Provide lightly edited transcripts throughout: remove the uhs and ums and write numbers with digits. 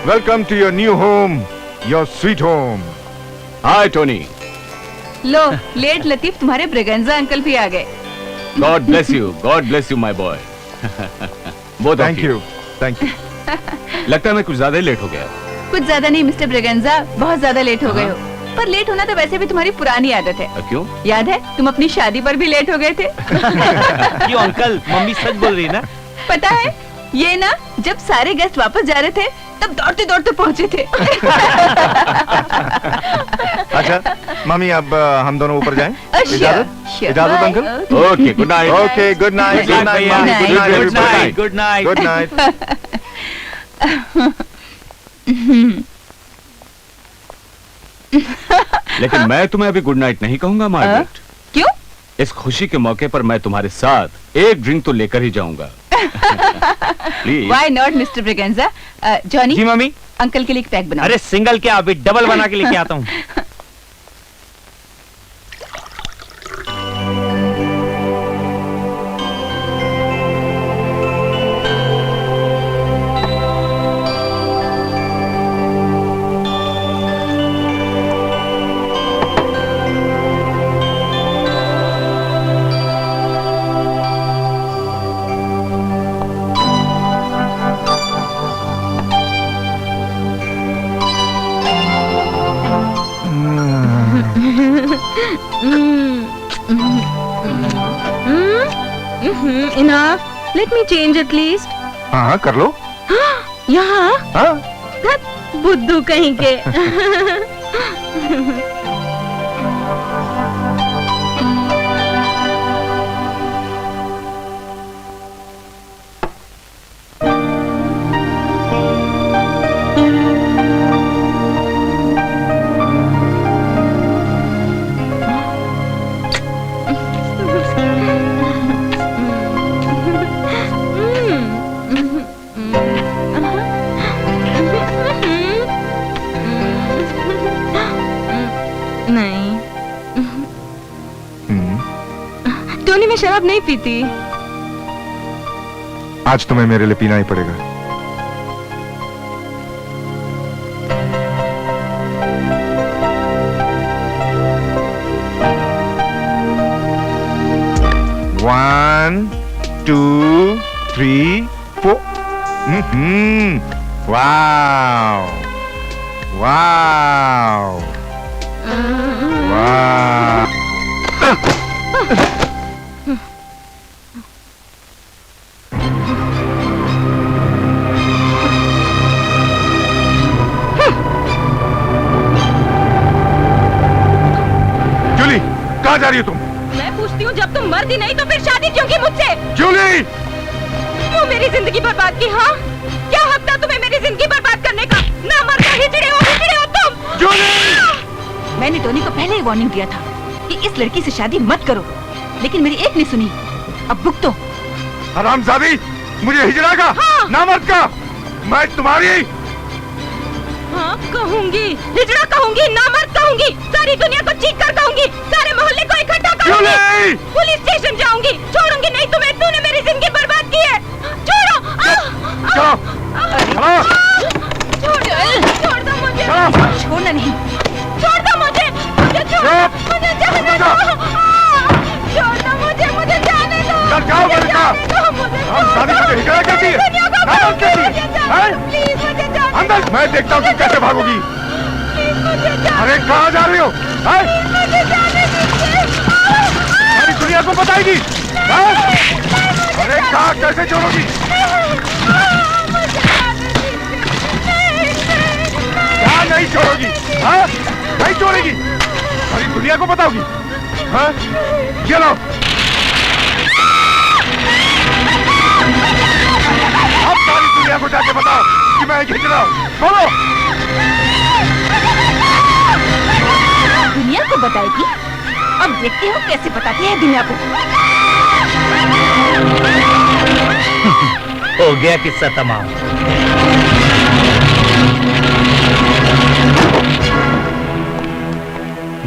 Welcome to your new home, your sweet home. Hi Tony. लो, late Latif तुम्हारे Braganza uncle भी आ गए. God bless you my boy. Both Thank you. लगता है मैं कुछ ज्यादा ही लेट हो गया. कुछ ज्यादा नहीं मिस्टर ब्रिगेंजा, बहुत ज्यादा लेट हो गए हो. पर लेट होना तो वैसे भी तुम्हारी पुरानी आदत है. क्यों? याद है तुम अपनी शादी पर भी लेट हो गए थे. क्यों अंकल, मम्मी सच बोल रही है ना? पता है ये ना, जब सारे गेस्ट वापस जा रहे थे तब दौड़ते दौड़ते पहुंचे थे. अच्छा मम्मी, अब हम दोनों ऊपर जाएं? इजाजत uncle. Okay, good night. Okay, good night. Good night, भैया. Good night. Good night. लेकिन मैं तुम्हें अभी गुड नाइट नहीं कहूंगा मार्गरेट. क्यों? इस खुशी के मौके पर मैं तुम्हारे साथ एक ड्रिंक तो लेकर ही जाऊंगा. Please. Why not mister Braganza? Johnny, जी मम्मी. अंकल के लिए एक पैक बनाओ. अरे सिंगल क्या, अभी डबल बना के लेके आता हूँ. Enough. Let me change at least. हाँ कर लो. यहाँ? हाँ. बुद्धू कहीं के. टोनी, मैं शराब नहीं पीती. आज तुम्हें मेरे लिए पीना ही पड़ेगा. One, 2, 3, 4. Wow. Wow. Wow. Jully, कहाँ जा रही हो तुम? मैं पूछती हूँ, जब तुम मर्द ही नहीं तो फिर शादी क्यों की मुझसे? जूली! क्यों मेरी जिंदगी बर्बाद की? हाँ, क्या हक था तुम्हें मेरी जिंदगी बर्बाद करने का? ना मर्द हिजड़े हो तुम. जूली! मैंने टोनी को पहले ही वार्निंग दिया था कि इस लड़की से शादी मत करो, लेकिन मेरी एक नहीं सुनी. अब भुगतो. हरामजादी, मुझे हिजड़ा का, हाँ। नामर्द का, मैं तुम्हारी. हाँ कहूँगी, हिजड़ा कहूँगी, नामर्द कहूँगी, सारी दुनिया को चीख कर कहूँगी, सारे मोहल्ले को इकट्ठा करूँगी, पुलिस स्टेशन जाऊँगी, छोड़ूंगी नहीं तुम्हें. तूने मेरी जिंदगी बर्बाद की है. छोड़ो. छोड़ दो मुझे. छोड़ना नहीं. छोड़ दो मुझे. मुझे जाने दो. छोड़ दो मुझे जाने दो. जाओ मेरे साथ. हम शादी करके हिजड़ा करती है, नामर्द करती है. प्लीज मुझे जाने. अंदर मैं देखता हूँ तुम कैसे भागोगी. अरे कहाँ जा रही हो? सारी दुनिया को बताएगी. अरे कहाँ कैसे छोड़ोगी? क्या नहीं छोड़ोगी? नहीं छोड़ेगी. सारी दुनिया को बताओगी. ये लो. अब सारी दुनिया को जाके बताओ कि मैं खींच रहा हूँ. बोलो. दुनिया को बताएगी? अब देखते हो कैसे बताती है दुनिया को. हो गया किस्सा तमाम.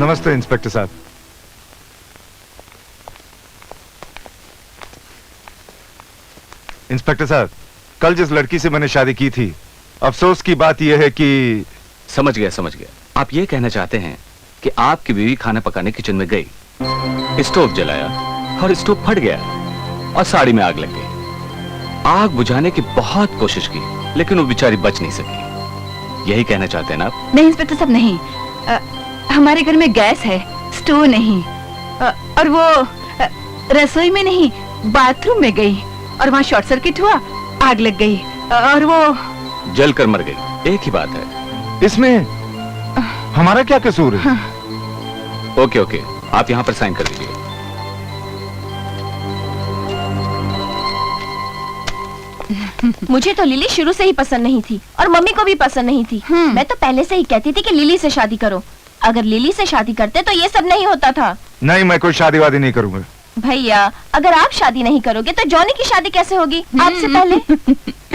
नमस्ते इंस्पेक्टर साहब. इंस्पेक्टर साहब, कल जिस लड़की से मैंने शादी की थी अफसोस की बात यह है कि समझ गया। आप ये कहना चाहते हैं कि आपकी बीवी खाना पकाने किचन में गई, स्टोव जलाया और स्टोव फट गया और साड़ी में आग लग गई। आग बुझाने की बहुत कोशिश की लेकिन वो बेचारी बच नहीं सकी। यही कहना चाहते हैं ना आप? नहीं इंस्पेक्टर साहब, नहीं। हमारे घर में गैस है, स्टोव नहीं। और वो रसोई में नहीं, बाथरूम में गई और वहाँ शॉर्ट सर्किट हुआ, आग लग गई और वो जल कर मर गई। एक ही बात है। इसमें हमारा क्या कसूर है? ओके, आप यहाँ पर साइन कर दीजिए। मुझे तो लिली शुरू से ही पसंद नहीं थी और मम्मी को भी पसंद नहीं थी। मैं तो पहले से ही कहती थी कि लिली से शादी करो। अगर लिली से शादी करते तो ये सब नहीं होता था। नहीं, मैं कोई शादी वादी नहीं करूंगा। भैया, अगर आप शादी नहीं करोगे तो जॉनी की शादी कैसे होगी आपसे पहले?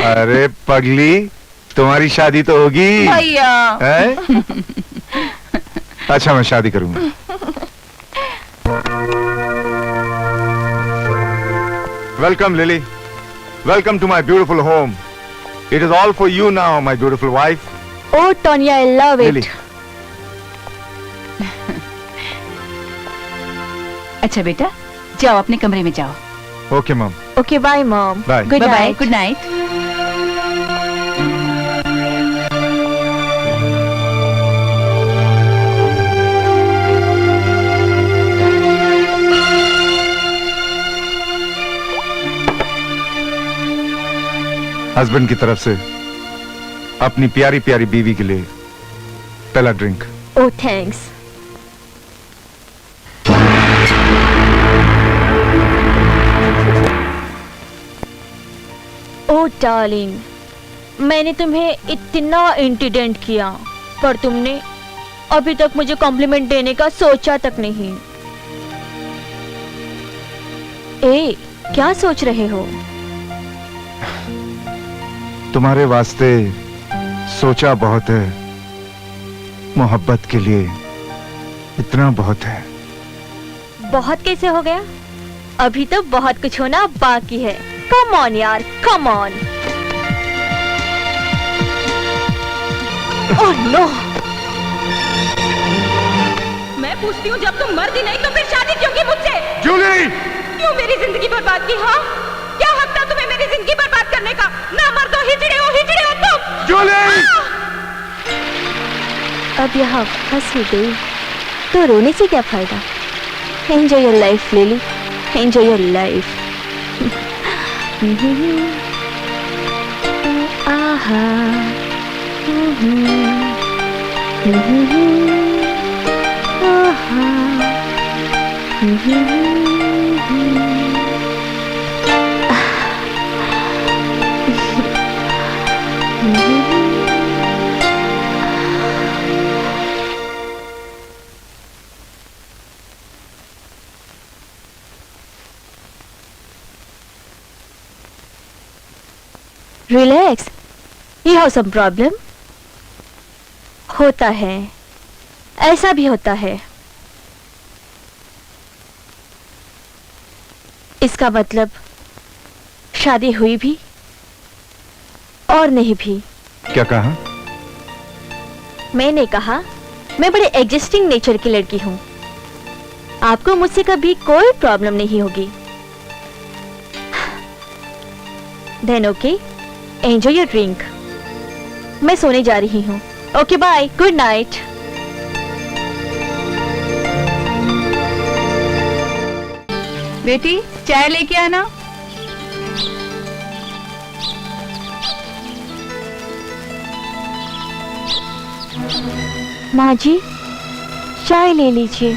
अरे पगली, तुम्हारी शादी तो होगी भैया। हैं? अच्छा, मैं शादी करूंगा। Welcome Lily, welcome to my beautiful home. It is all for you now, my beautiful wife. Oh, Tonya, I love it. Lily, अच्छा बेटा, जाओ अपने कमरे में जाओ। Okay mom, Okay, bye, Mom. Bye. Good bye, night. Good night. Husband की तरफ से अपनी प्यारी प्यारी बीवी के लिए पहला drink. Oh, thanks. Oh, darling. मैंने तुम्हें इतना इंटेलिजेंट किया पर तुमने अभी तक मुझे कॉम्प्लीमेंट देने का सोचा तक नहीं। ए, क्या सोच रहे हो? तुम्हारे वास्ते सोचा बहुत है, मोहब्बत के लिए इतना बहुत है। बहुत कैसे हो गया? अभी तो बहुत कुछ होना बाकी है। कम ऑन यार, कम ऑन। Oh no. मैं पूछती हूँ, जब तुम मर्द ही नहीं तो फिर शादी क्यों की मुझसे? जूली! क्यों मेरी जिंदगी बर्बाद की? हाँ, क्या हक था तुम्हें मेरी जिंदगी बर्बाद करने का? ना मर्द हो, हिजड़े हो तुम। जूली! अब यहाँ फंस ही गई तो रोने से क्या फायदा? Enjoy your life Lily, enjoy your life. आहा। Relax, you have some problem. होता है, ऐसा भी होता है। इसका मतलब शादी हुई भी और नहीं भी। क्या कहा? मैंने कहा मैं बड़े एडजस्टिंग नेचर की लड़की हूं। आपको मुझसे कभी कोई प्रॉब्लम नहीं होगी। Then okay, enjoy your drink. मैं सोने जा रही हूँ। Okay bye, good night. बेटी, चाय लेके आना। माँ जी, चाय ले लीजिए।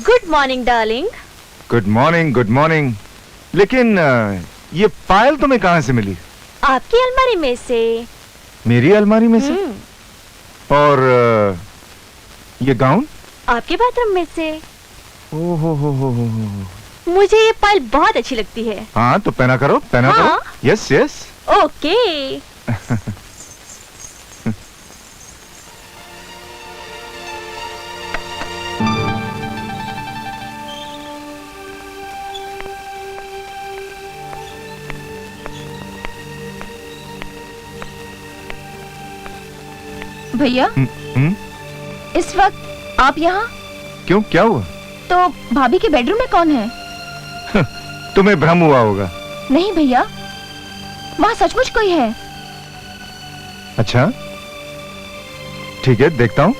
Good morning darling. Good morning, good morning. लेकिन ये पायल तुम्हें कहां से मिली? आपकी अलमारी में से। मेरी अलमारी में से? और ये गाउन? आपके बाथरूम में से। ओ हो। मुझे ये पायल बहुत अच्छी लगती है। हाँ तो पहना करो, पहना हाँ। करो। Yes yes. ओके। भैया हम्म? इस वक्त आप यहाँ? क्यों, क्या हुआ? तो भाभी के बेडरूम में कौन है? तुम्हें भ्रम हुआ होगा। नहीं भैया, वहाँ सचमुच कोई है। अच्छा ठीक है, देखता हूँ।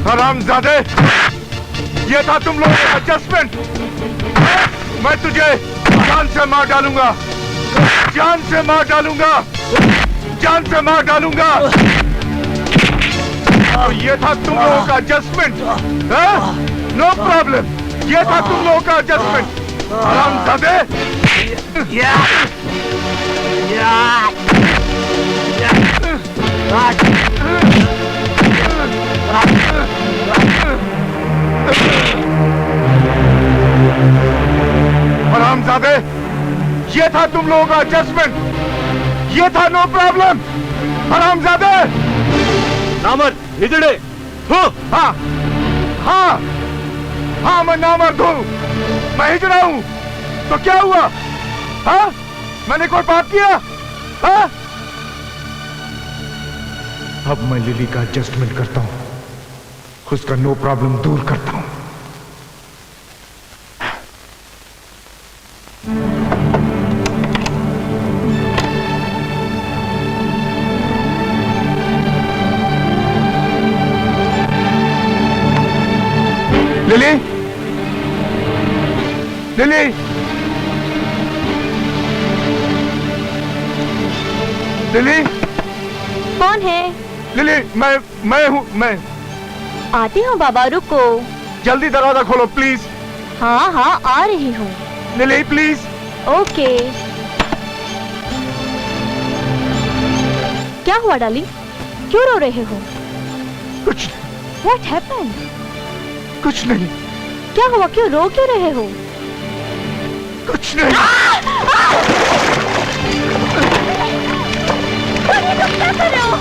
हरामजादे, ये था तुम लोगों का एडजस्टमेंट। मैं तुझे जान से मार डालूंगा, जान से मार डालूंगा, जान से मार डालूंगा। और ये था तुम लोगों का एडजस्टमेंट? नो प्रॉब्लम, ये था तुम लोगों का एडजस्टमेंट। हरामजादे। हरामजादे, ये था तुम लोगों का एडजस्टमेंट, ये था नो प्रॉब्लम। हरामजादे। नामर्द, हिजड़े। हाँ हाँ हाँ, मैं नामर्द हूँ, मैं हिजड़ा हूँ। तो क्या हुआ? हाँ, मैंने कोई पाप किया? हाँ? अब मैं लिली का एडजस्टमेंट करता हूँ, उसका नो प्रॉब्लम दूर करता हूँ। लिली, लिली, लिली, कौन है? लिली, मैं हूँ, मैं। आती हूँ बाबा, रुको। जल्दी दरवाजा खोलो प्लीज। हाँ हाँ, आ रही हूँ। Lily please. ओके। क्या हुआ डार्लिंग, क्यों रो रहे हो? कुछ What happened? कुछ नहीं, क्या हुआ, क्यों रो क्यों रहे हो? कुछ नहीं। क्या कर रहे हो?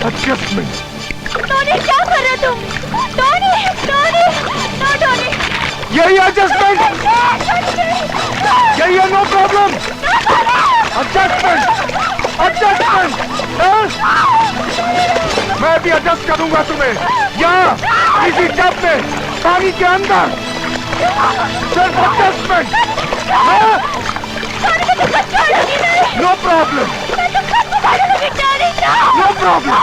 एडजस्टमेंट। टोनी, क्या कर रहे हो तुम? Tony, Tony, no Tony. यही एडजस्टमेंट, यही है नो प्रॉब्लम। Adjustment, adjustment. मैं भी एडजस्ट करूंगा तुम्हें, यहाँ इसी टब में, पानी के अंदर। सिर्फ adjustment. No problem, no problem.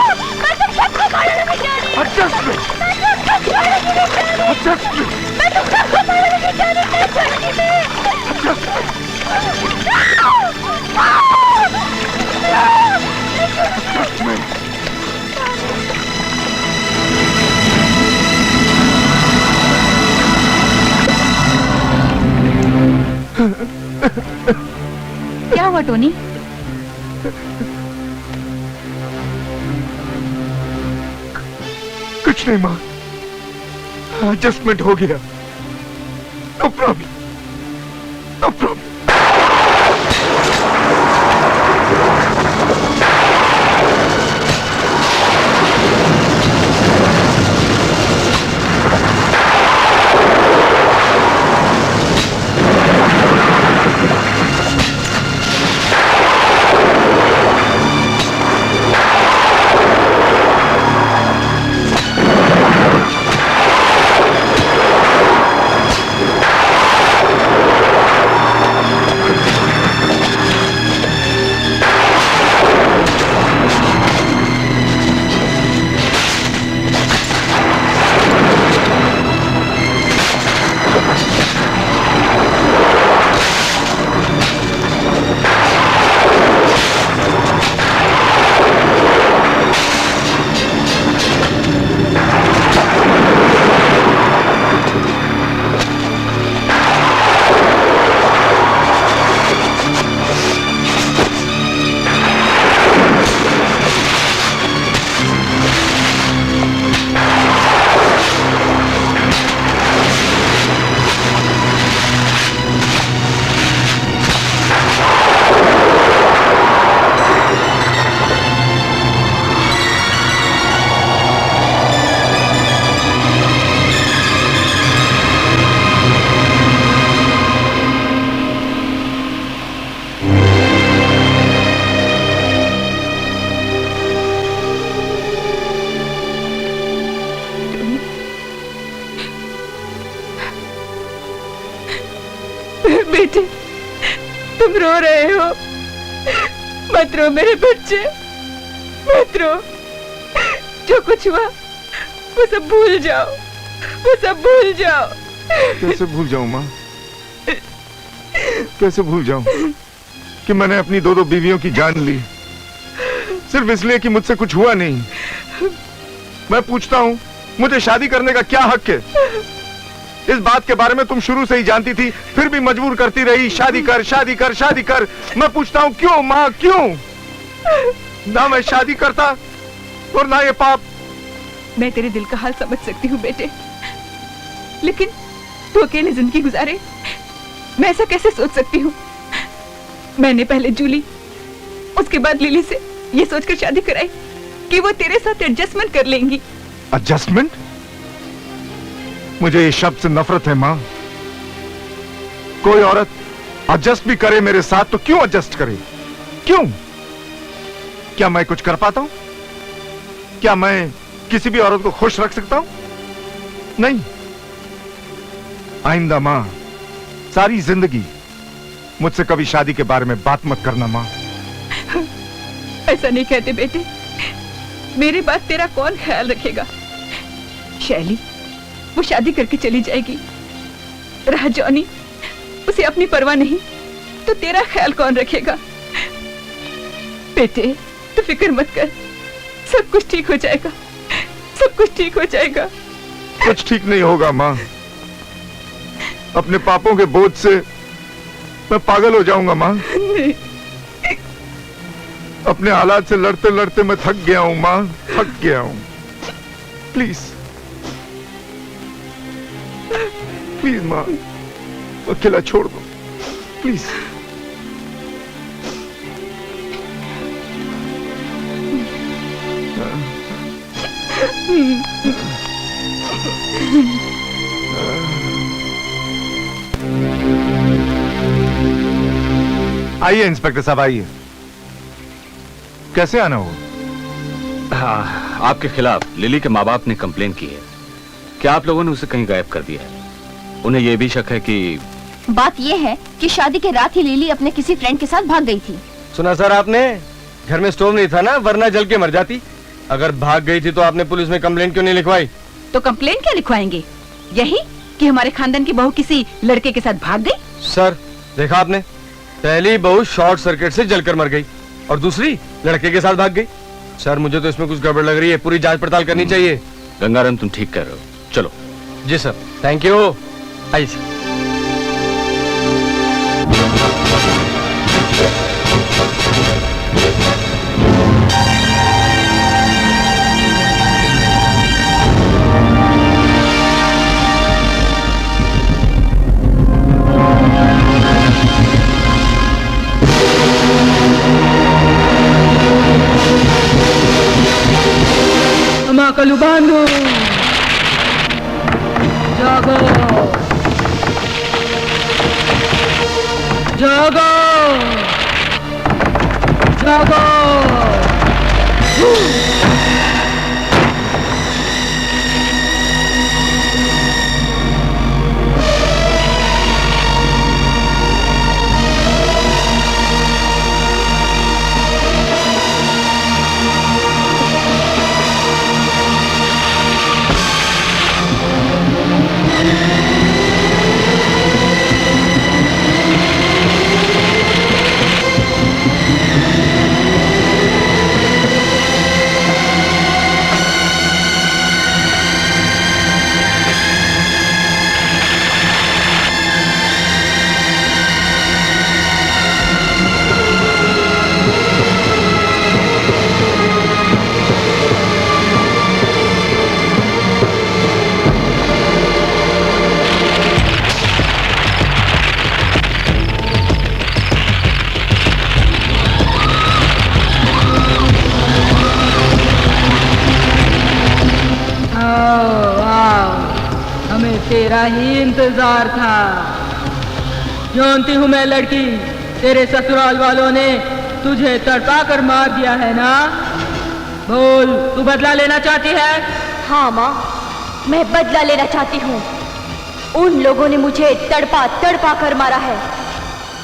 Adjustment, adjustment. क्या हुआ टोनी? कुछ नहीं माँ, एडजस्टमेंट हो गया। No problem, no problem. बेटे, तुम रो रहे हो, मत रो मेरे बच्चे, मत रो। जो कुछ हुआ वो सब भूल जाओ, वो सब भूल जाओ। कैसे भूल जाऊं माँ, कैसे भूल जाऊं कि मैंने अपनी दो दो बीवियों की जान ली सिर्फ इसलिए कि मुझसे कुछ हुआ नहीं। मैं पूछता हूँ, मुझे शादी करने का क्या हक है? इस बात के बारे में तुम शुरू से ही जानती थी, फिर भी मजबूर करती रही, शादी कर, शादी कर, शादी कर। मैं पूछता हूँ क्यों माँ, क्यों? ना मैं शादी करता और ना ये पाप। मैं तेरे दिल का हाल समझ सकती हूँ बेटे, लेकिन तू अकेले जिंदगी गुजारे, मैं ऐसा कैसे सोच सकती हूँ? मैंने पहले जूली, उसके बाद लिली से ये सोचकर शादी कराई कि वो तेरे साथ एडजस्टमेंट कर लेंगी। एडजस्टमेंट? मुझे इस शब्द से नफरत है माँ। कोई औरत एडजस्ट भी करे मेरे साथ तो क्यों एडजस्ट करे? क्यों? क्या मैं कुछ कर पाता हूं? क्या मैं किसी भी औरत को खुश रख सकता हूं? नहीं। आइंदा मां, सारी जिंदगी मुझसे कभी शादी के बारे में बात मत करना मां। ऐसा नहीं कहते बेटे, मेरे बाद तेरा कौन ख्याल रखेगा? शैली वो शादी करके चली जाएगी, रहा जॉनी, उसे अपनी परवाह नहीं, तो तेरा ख्याल कौन रखेगा? बेटे तू फिक्र मत कर, सब कुछ ठीक हो जाएगा, सब कुछ ठीक हो जाएगा। कुछ ठीक नहीं होगा मां। अपने पापों के बोझ से मैं पागल हो जाऊंगा मां। अपने हालात से लड़ते लड़ते मैं थक गया हूं मां, थक गया हूं। प्लीज प्लीज मां, अकेला छोड़ दो प्लीज। आइए इंस्पेक्टर साहब, आइए। कैसे आना होगा? हाँ, आपके खिलाफ लिली के माँ बाप ने कंप्लेन की है कि आप लोगों ने उसे कहीं गायब कर दिया है। उन्हें यह भी शक है कि बात यह है कि शादी के रात ही लिली अपने किसी फ्रेंड के साथ भाग गई थी। सुना सर आपने? घर में स्टोव नहीं था ना, वरना जल के मर जाती। अगर भाग गई थी तो आपने पुलिस में कंप्लेन क्यों नहीं लिखवाई? तो कंप्लेन क्या लिखवाएंगे? यही कि हमारे खानदान की बहू किसी लड़के के साथ भाग गई। सर देखा आपने, पहली बहू शॉर्ट सर्किट से जलकर मर गई और दूसरी लड़के के साथ भाग गई। सर मुझे तो इसमें कुछ गड़बड़ लग रही है, पूरी जांच पड़ताल करनी चाहिए। गंगाराम तुम ठीक कह रहे हो, चलो। जी सर, थैंक यू। आइए सर। कलू बांधो, जागो जागो जागो। तेरा ही इंतजार था। जानती हूँ मैं लड़की, तेरे ससुराल वालों ने तुझे तड़पा कर मार दिया है ना? बोल, तू बदला लेना चाहती है? हाँ माँ, मैं बदला लेना चाहती हूँ। उन लोगों ने मुझे तड़पा तड़पा कर मारा है,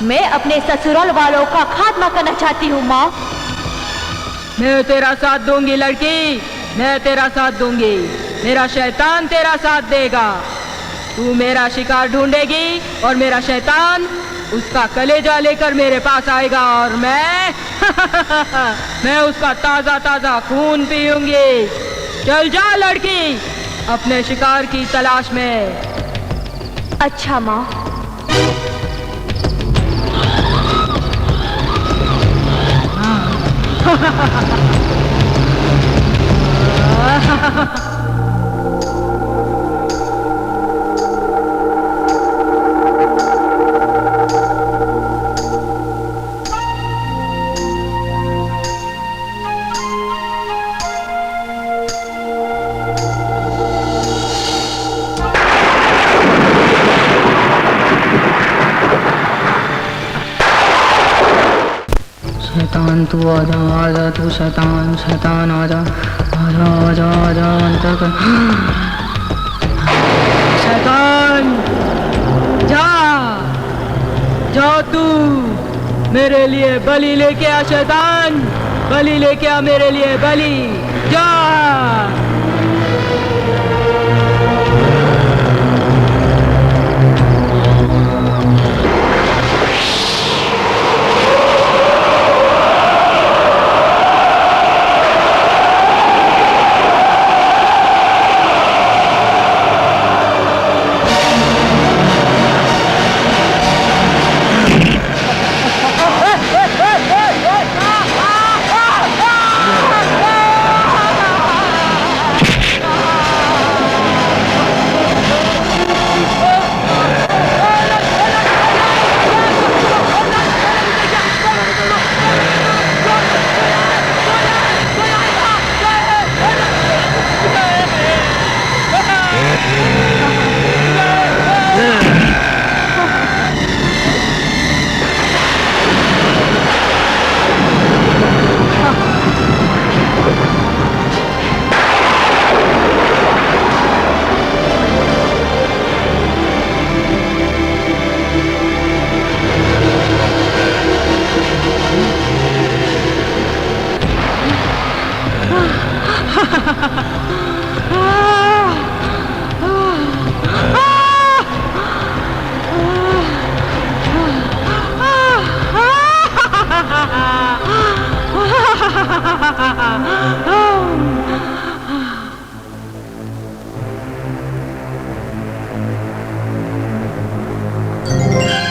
मैं अपने ससुराल वालों का खात्मा करना चाहती हूँ माँ। मैं तेरा साथ दूंगी लड़की, मैं तेरा साथ दूंगी। मेरा शैतान तेरा साथ देगा। तू मेरा शिकार ढूंढेगी और मेरा शैतान उसका कलेजा लेकर मेरे पास आएगा और मैं मैं उसका ताजा ताजा खून पीऊंगी। चल जा लड़की अपने शिकार की तलाश में। अच्छा माँ। शैतान तू आजा आजा, तू शैतान शैतान आजा आजा आजा आजा अंतर कर। शैतान जा जा, तू मेरे लिए बलि लेके आ। शैतान बलि लेके आ मेरे लिए, बलि जा।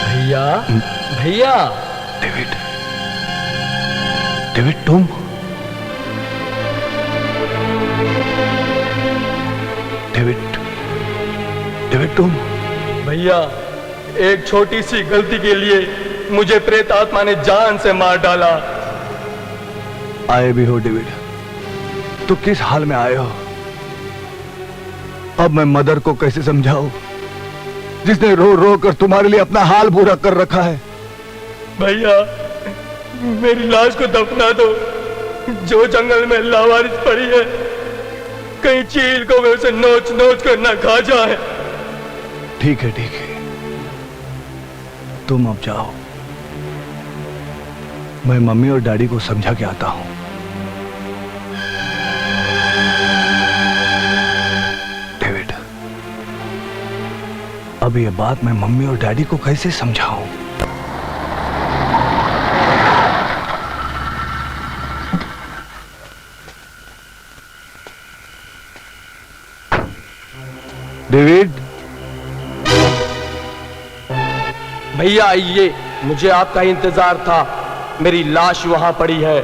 भैया भैया। डेविड, डेविड तुम? डेविड, डेविड तुम? भैया एक छोटी सी गलती के लिए मुझे प्रेत आत्मा ने जान से मार डाला। आए भी हो डेविड, तो किस हाल में आए हो? अब मैं मदर को कैसे समझाऊं, जिसने रो रो कर तुम्हारे लिए अपना हाल बुरा कर रखा है? भैया मेरी लाश को दफना दो, जो जंगल में लावारिस पड़ी है, कहीं चील को वे उसे नोच नोच कर ना खा जाए। ठीक है ठीक है, तुम अब जाओ, मैं मम्मी और डैडी को समझा के आता हूं। डेविड, अब ये बात मैं मम्मी और डैडी को कैसे समझाऊं? डेविड, भैया आइए, मुझे आपका इंतजार था। मेरी लाश वहां पड़ी है।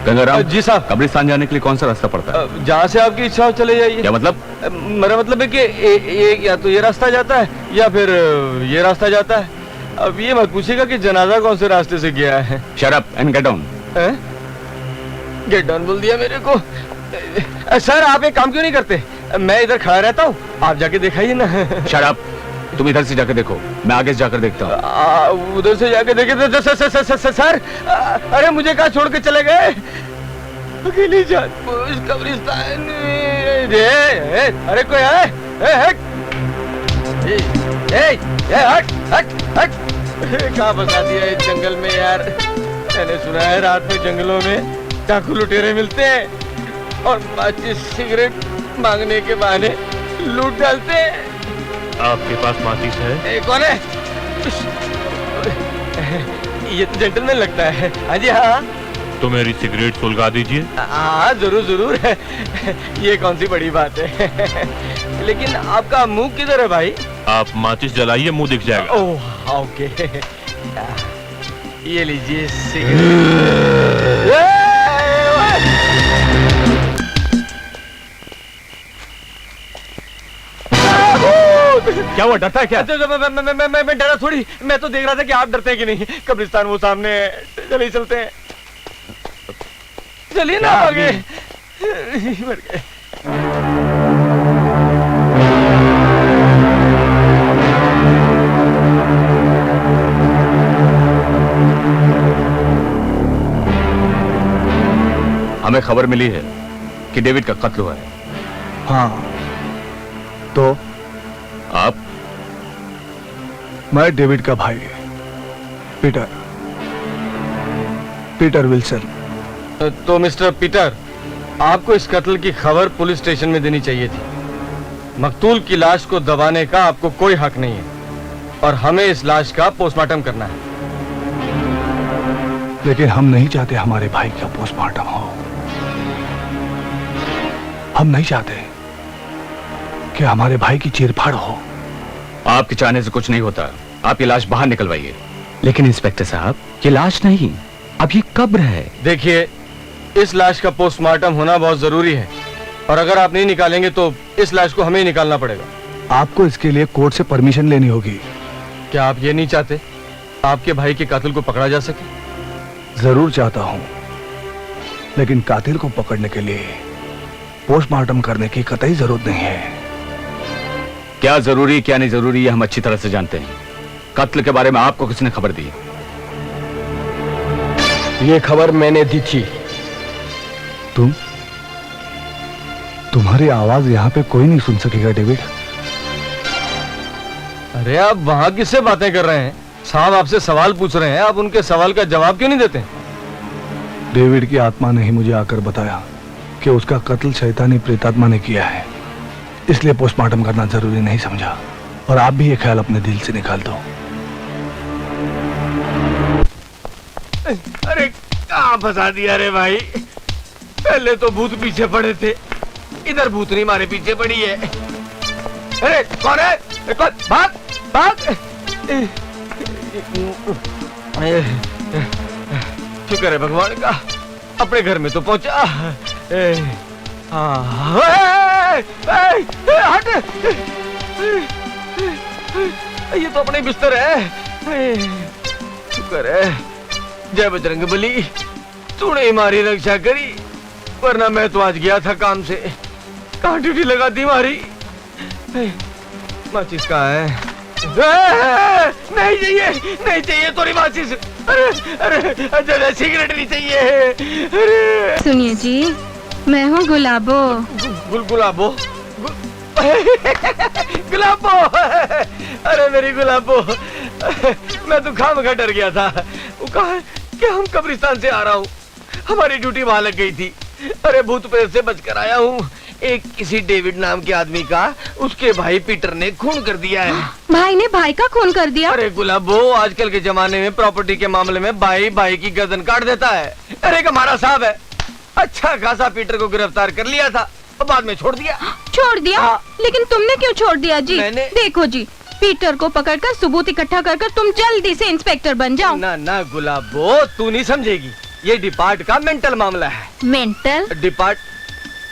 गंगाराम जी साहब। कब्रिस्तान जाने के लिए कौन सा रास्ता पड़ता है? जहां से आपकी इच्छा हो चले जाइए। क्या मतलब? मेरा मतलब है कि या तो ये रास्ता जाता है या फिर ये रास्ता जाता है। अब ये मत पूछिएगा कि जनाजा कौन से रास्ते से गया है। Shut up and get down. Get down बोल दिया मेरे को। सर आप एक काम क्यों नहीं करते, मैं इधर खड़ा रहता हूँ, आप जाके दिखाइए ना। Shut up. तुम इधर से जाकर देखो, मैं आगे से जाकर देखता हूँ। उधर से जाके देखे तो सर अरे मुझे कहाँ छोड़ के चले गए? अकेली जात इस कब्रिस्तान में। अरे कोई है? हट हट हट। कहाँ फंसा दिया इस जंगल में यार। मैंने सुना है रात में जंगलों में डाकू लुटेरे मिलते हैं और माचिस सिगरेट मांगने के बहाने लूट डालते हैं। आपके पास माचिस है? कौन है? ये तो जेंटलमैन लगता है। हाँ जी हाँ। तो मेरी सिगरेट सुलगा दीजिए। हाँ जरूर जरूर। ये कौन सी बड़ी बात है। लेकिन आपका मुंह किधर है भाई? आप माचिस जलाइए, मुंह दिख जाएगा। Oh okay. ये लीजिए सिगरेट। क्या हुआ, डरता है क्या? मैं डरा थोड़ी, मैं तो देख रहा था कि आप डरते हैं कि नहीं। कब्रिस्तान वो सामने है, चलिए चलते हैं। चलिए ना आगे। मर गए। हमें खबर मिली है कि डेविड का कत्ल हुआ है। हाँ, तो आप? मैं डेविड का भाई पीटर विल्सन। तो मिस्टर पीटर, आपको इस कत्ल की खबर पुलिस स्टेशन में देनी चाहिए थी। मकतूल की लाश को दबाने का आपको कोई हक नहीं है और हमें इस लाश का पोस्टमार्टम करना है। लेकिन हम नहीं चाहते हमारे भाई का पोस्टमार्टम हो। हम नहीं चाहते कि हमारे भाई की चीरफाड़ हो। आपके चाहने से कुछ नहीं होता। आप ये लाश बाहर निकलवाइए। लेकिन इंस्पेक्टर साहब, ये लाश नहीं, अब ये कब्र है। देखिए, इस लाश का पोस्टमार्टम होना बहुत जरूरी है और अगर आप नहीं निकालेंगे तो इस लाश को हमें ही निकालना पड़ेगा। आपको इसके लिए कोर्ट से परमिशन लेनी होगी। क्या आप ये नहीं चाहते आपके भाई के कातिल को पकड़ा जा सके? जरूर चाहता हूं, लेकिन कातिल को पकड़ने के लिए पोस्टमार्टम करने की कतई जरूरत नहीं है। क्या जरूरी क्या नहीं जरूरी, ये हम अच्छी तरह से जानते हैं। कत्ल के बारे में आपको किसने खबर दी? ये खबर मैंने दी थी। तुम्हारी आवाज यहाँ पे कोई नहीं सुन सकेगा डेविड। अरे आप वहां किससे बातें कर रहे हैं? साहब आपसे सवाल पूछ रहे हैं, आप उनके सवाल का जवाब क्यों नहीं देते? डेविड की आत्मा ने ही मुझे आकर बताया कि उसका कत्ल शैतानी प्रेतात्मा ने किया है, इसलिए पोस्टमार्टम करना जरूरी नहीं समझा। और आप भी ये ख्याल अपने दिल से निकाल दो। अरे कहाँ फंसा दिया रे भाई। पहले तो भूत पीछे पड़े थे, इधर भूतनी मारे पीछे पड़ी है। अरे कौन है? कौन? भाग भाग। शुक्र है भगवान का, अपने घर में तो पहुंचा। हट, ये तो अपने बिस्तर है। शुक्र है, जय बजरंग बली, तूने हमारी रक्षा करी, वरना मैं तो आज गया था काम से। कहाँ ड्यूटी लगा दी हमारी। माचिस कहाँ है? नहीं चाहिए, नहीं चाहिए तोरी माचिस। अरे अरे सिगरेट नहीं चाहिए। अरे सुनिए जी, मैं हूँ गुलाबो। गुलाबो गुलाबो। अरे मेरी गुलाबो, मैं तो खामखा डर गया था। वो कहा कि हम कब्रिस्तान से आ रहा हूँ, हमारी ड्यूटी वहां लग गई थी। अरे भूत प्रेत से बचकर आया हूँ। एक किसी डेविड नाम के आदमी का उसके भाई पीटर ने खून कर दिया है। भाई ने भाई का खून कर दिया? अरे गुलाबो, आजकल के जमाने में प्रॉपर्टी के मामले में भाई भाई की गर्दन काट देता है। अरे एक हमारा साहब है, अच्छा खासा पीटर को गिरफ्तार कर लिया था और बाद में छोड़ दिया। छोड़ दिया? हाँ। लेकिन तुमने क्यों छोड़ दिया जी? देखो जी, पीटर को पकड़कर सबूत इकट्ठा कर तुम जल्दी से इंस्पेक्टर बन जाओ। ना ना गुलाबो, तू नहीं समझेगी, ये डिपार्ट का मेंटल मामला है। मेंटल डिपार्ट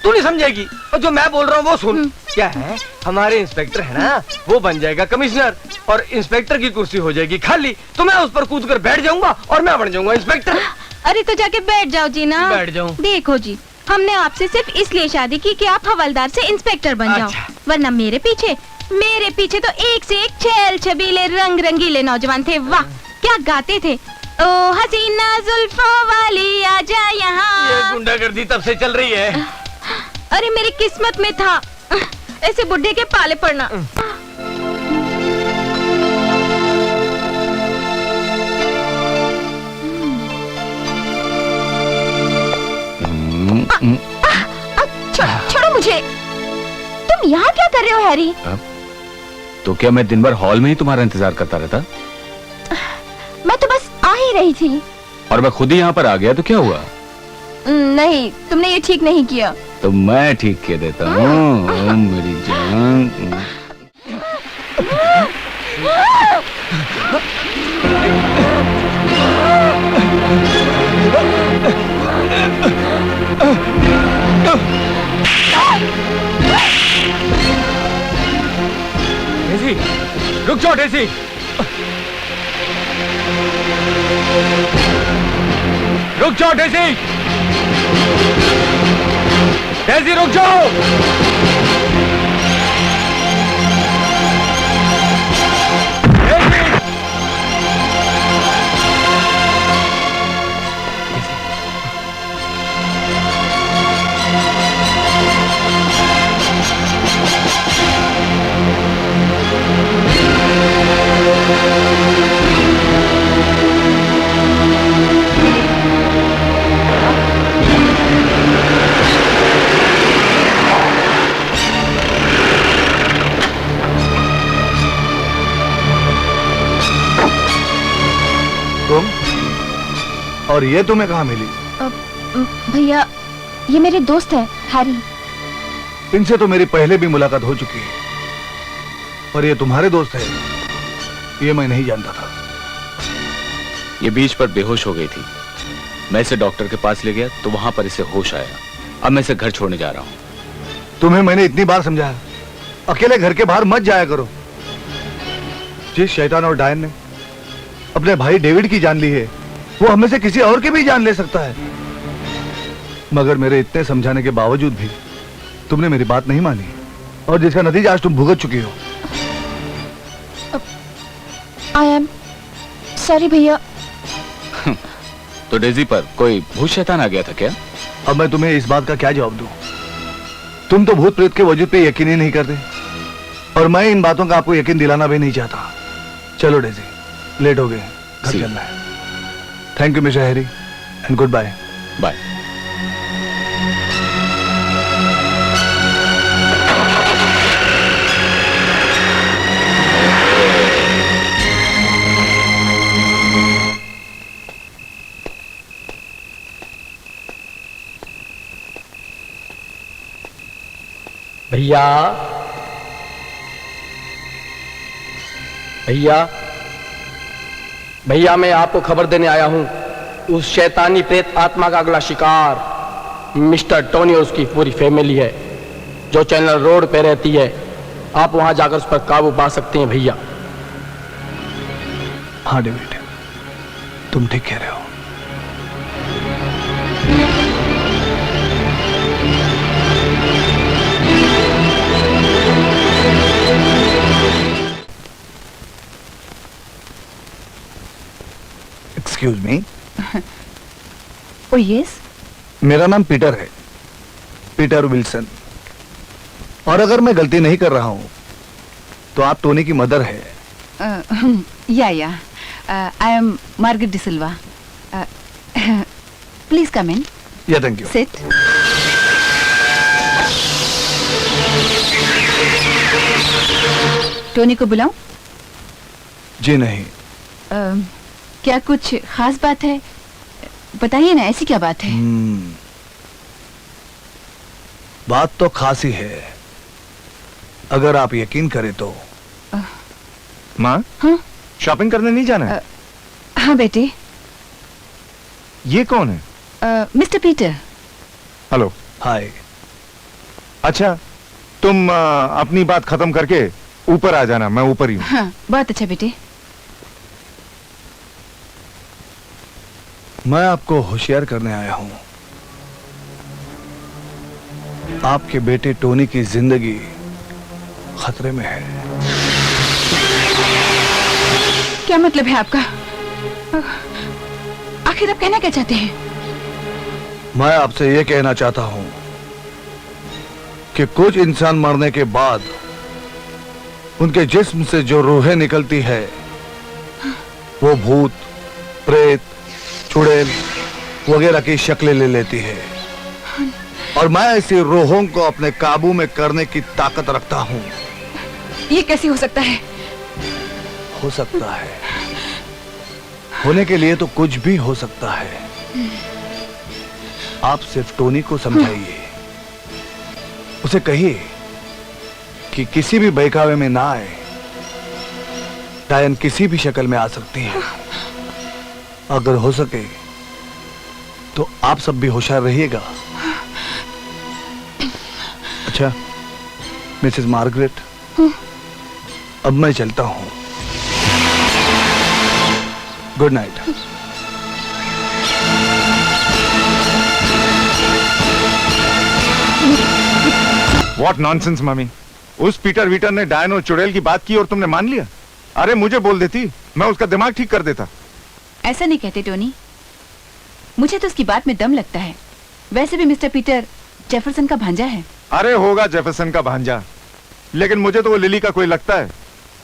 तू नहीं समझेगी, और जो मैं बोल रहा हूँ वो सुन। क्या है, हमारे इंस्पेक्टर है ना, वो बन जाएगा कमिश्नर और इंस्पेक्टर की कुर्सी हो जाएगी खाली, तो मैं उस पर कूद कर बैठ जाऊंगा और मैं बन जाऊंगा इंस्पेक्टर। अरे तो जाके बैठ जाओ जी ना। बैठ जाऊं? देखो जी, हमने आपसे सिर्फ इसलिए शादी की कि आप हवलदार से इंस्पेक्टर बन जाओ, अच्छा। वरना मेरे पीछे मेरे पीछे तो एक से एक छैल छबीले रंग रंगीले नौजवान थे। वाह क्या गाते थे। ओ हसीना जुल्फों वाली आजा ये यहाँ। गुंडागर्दी तब से चल रही है। अरे मेरी किस्मत में था ऐसे बुढ़े के पाले पड़ना। छोड़ो मुझे। तुम यहाँ क्या कर रहे हो हैरी? तो क्या मैं दिन भर हॉल में ही तुम्हारा इंतजार करता रहता? मैं तो बस आ ही रही थी। और मैं खुद ही यहाँ पर आ गया तो क्या हुआ? नहीं तुमने ये ठीक नहीं किया। तो मैं ठीक किया देता हूँ मेरी जान। डेज़ी, रुक जाओ डेज़ी। रुक जाओ डेज़ी। डेज़ी रुक जाओ। डेज़ी। तुम और ये तुम्हें कहाँ मिली? भैया ये मेरे दोस्त हैं हैरी। इनसे तो मेरी पहले भी मुलाकात हो चुकी है, पर ये तुम्हारे दोस्त है ये मैं नहीं जानता था। ये बीच पर बेहोश हो गई थी। मैं इसे डॉक्टर के पास ले गया तो वहां पर इसे होश आया। अब मैं इसे घर छोड़ने जा रहा हूँ। तुम्हें मैंने इतनी बार समझाया अकेले घर के बाहर मत जाया करो। जिस शैतान और डायन ने अपने भाई डेविड की जान ली है वो हमें से किसी और की भी जान ले सकता है। मगर मेरे इतने समझाने के बावजूद भी तुमने मेरी बात नहीं मानी और जिसका नतीजा आज तुम भुगत चुकी हो। आई एम सॉरी भैया। तो डेजी पर कोई भूत शैतान आ गया था क्या? अब मैं तुम्हें इस बात का क्या जवाब दूं? तुम तो भूत प्रेत के वजूद पे यकीन ही नहीं करते और मैं इन बातों का आपको यकीन दिलाना भी नहीं चाहता। चलो डेजी, लेट हो गए, घर चलना है। Thank you mister Harry and goodbye. Bye. भैया भैया भैया मैं आपको खबर देने आया हूं। उस शैतानी प्रेत आत्मा का अगला शिकार मिस्टर टोनी और उसकी पूरी फैमिली है जो चैनल रोड पे रहती है। आप वहां जाकर उस पर काबू पा सकते हैं भैया। हाँ डेविड, तुम ठीक कह रहे हो। Excuse me. ओ यस। मेरा नाम पीटर है, पीटर विल्सन। और अगर मैं गलती नहीं कर रहा हूं तो आप टोनी की मदर है। Yeah I am Margaret D'Silva. Please come in. Yeah thank you. Seat. Tony को बुलाऊं? जी नहीं। क्या कुछ खास बात है? बताइए ना, ऐसी क्या बात है? बात तो खास ही है, अगर आप यकीन करें तो। माँ, हाँ? शॉपिंग करने नहीं जाना है? हाँ बेटे। ये कौन है? Mister Peter. हेलो। हाय। अच्छा, तुम अपनी बात खत्म करके ऊपर आ जाना, मैं ऊपर ही हूँ। हाँ, बहुत अच्छा बेटे। मैं आपको होशियार करने आया हूं। आपके बेटे टोनी की जिंदगी खतरे में है। क्या मतलब है आपका? आखिर आप कहना क्या चाहते हैं? मैं आपसे ये कहना चाहता हूं कि कुछ इंसान मरने के बाद उनके जिस्म से जो रूहें निकलती है वो भूत, प्रेत, चुड़ैल वगैरह की शक्लें ले लेती है, और मैं ऐसी रूहों को अपने काबू में करने की ताकत रखता हूं। ये कैसे हो सकता है? हो सकता है, होने के लिए तो कुछ भी हो सकता है। आप सिर्फ टोनी को समझाइए, उसे कहिए कि किसी भी बहकावे में ना आए। डायन किसी भी शक्ल में आ सकती है। अगर हो सके तो आप सब भी होशियार रहिएगा। अच्छा मिसेस मार्गरेट, अब मैं चलता हूं। Good night. What nonsense, mummy. उस पीटर वीटर ने डायन और चुड़ैल की बात की और तुमने मान लिया? अरे मुझे बोल देती, मैं उसका दिमाग ठीक कर देता। ऐसा नहीं कहते टोनी, मुझे तो उसकी बात में दम लगता है। वैसे भी मिस्टर पीटर जेफरसन का भांजा है। अरे होगा जेफरसन का भांजा, लेकिन मुझे तो वो लिली का कोई लगता है।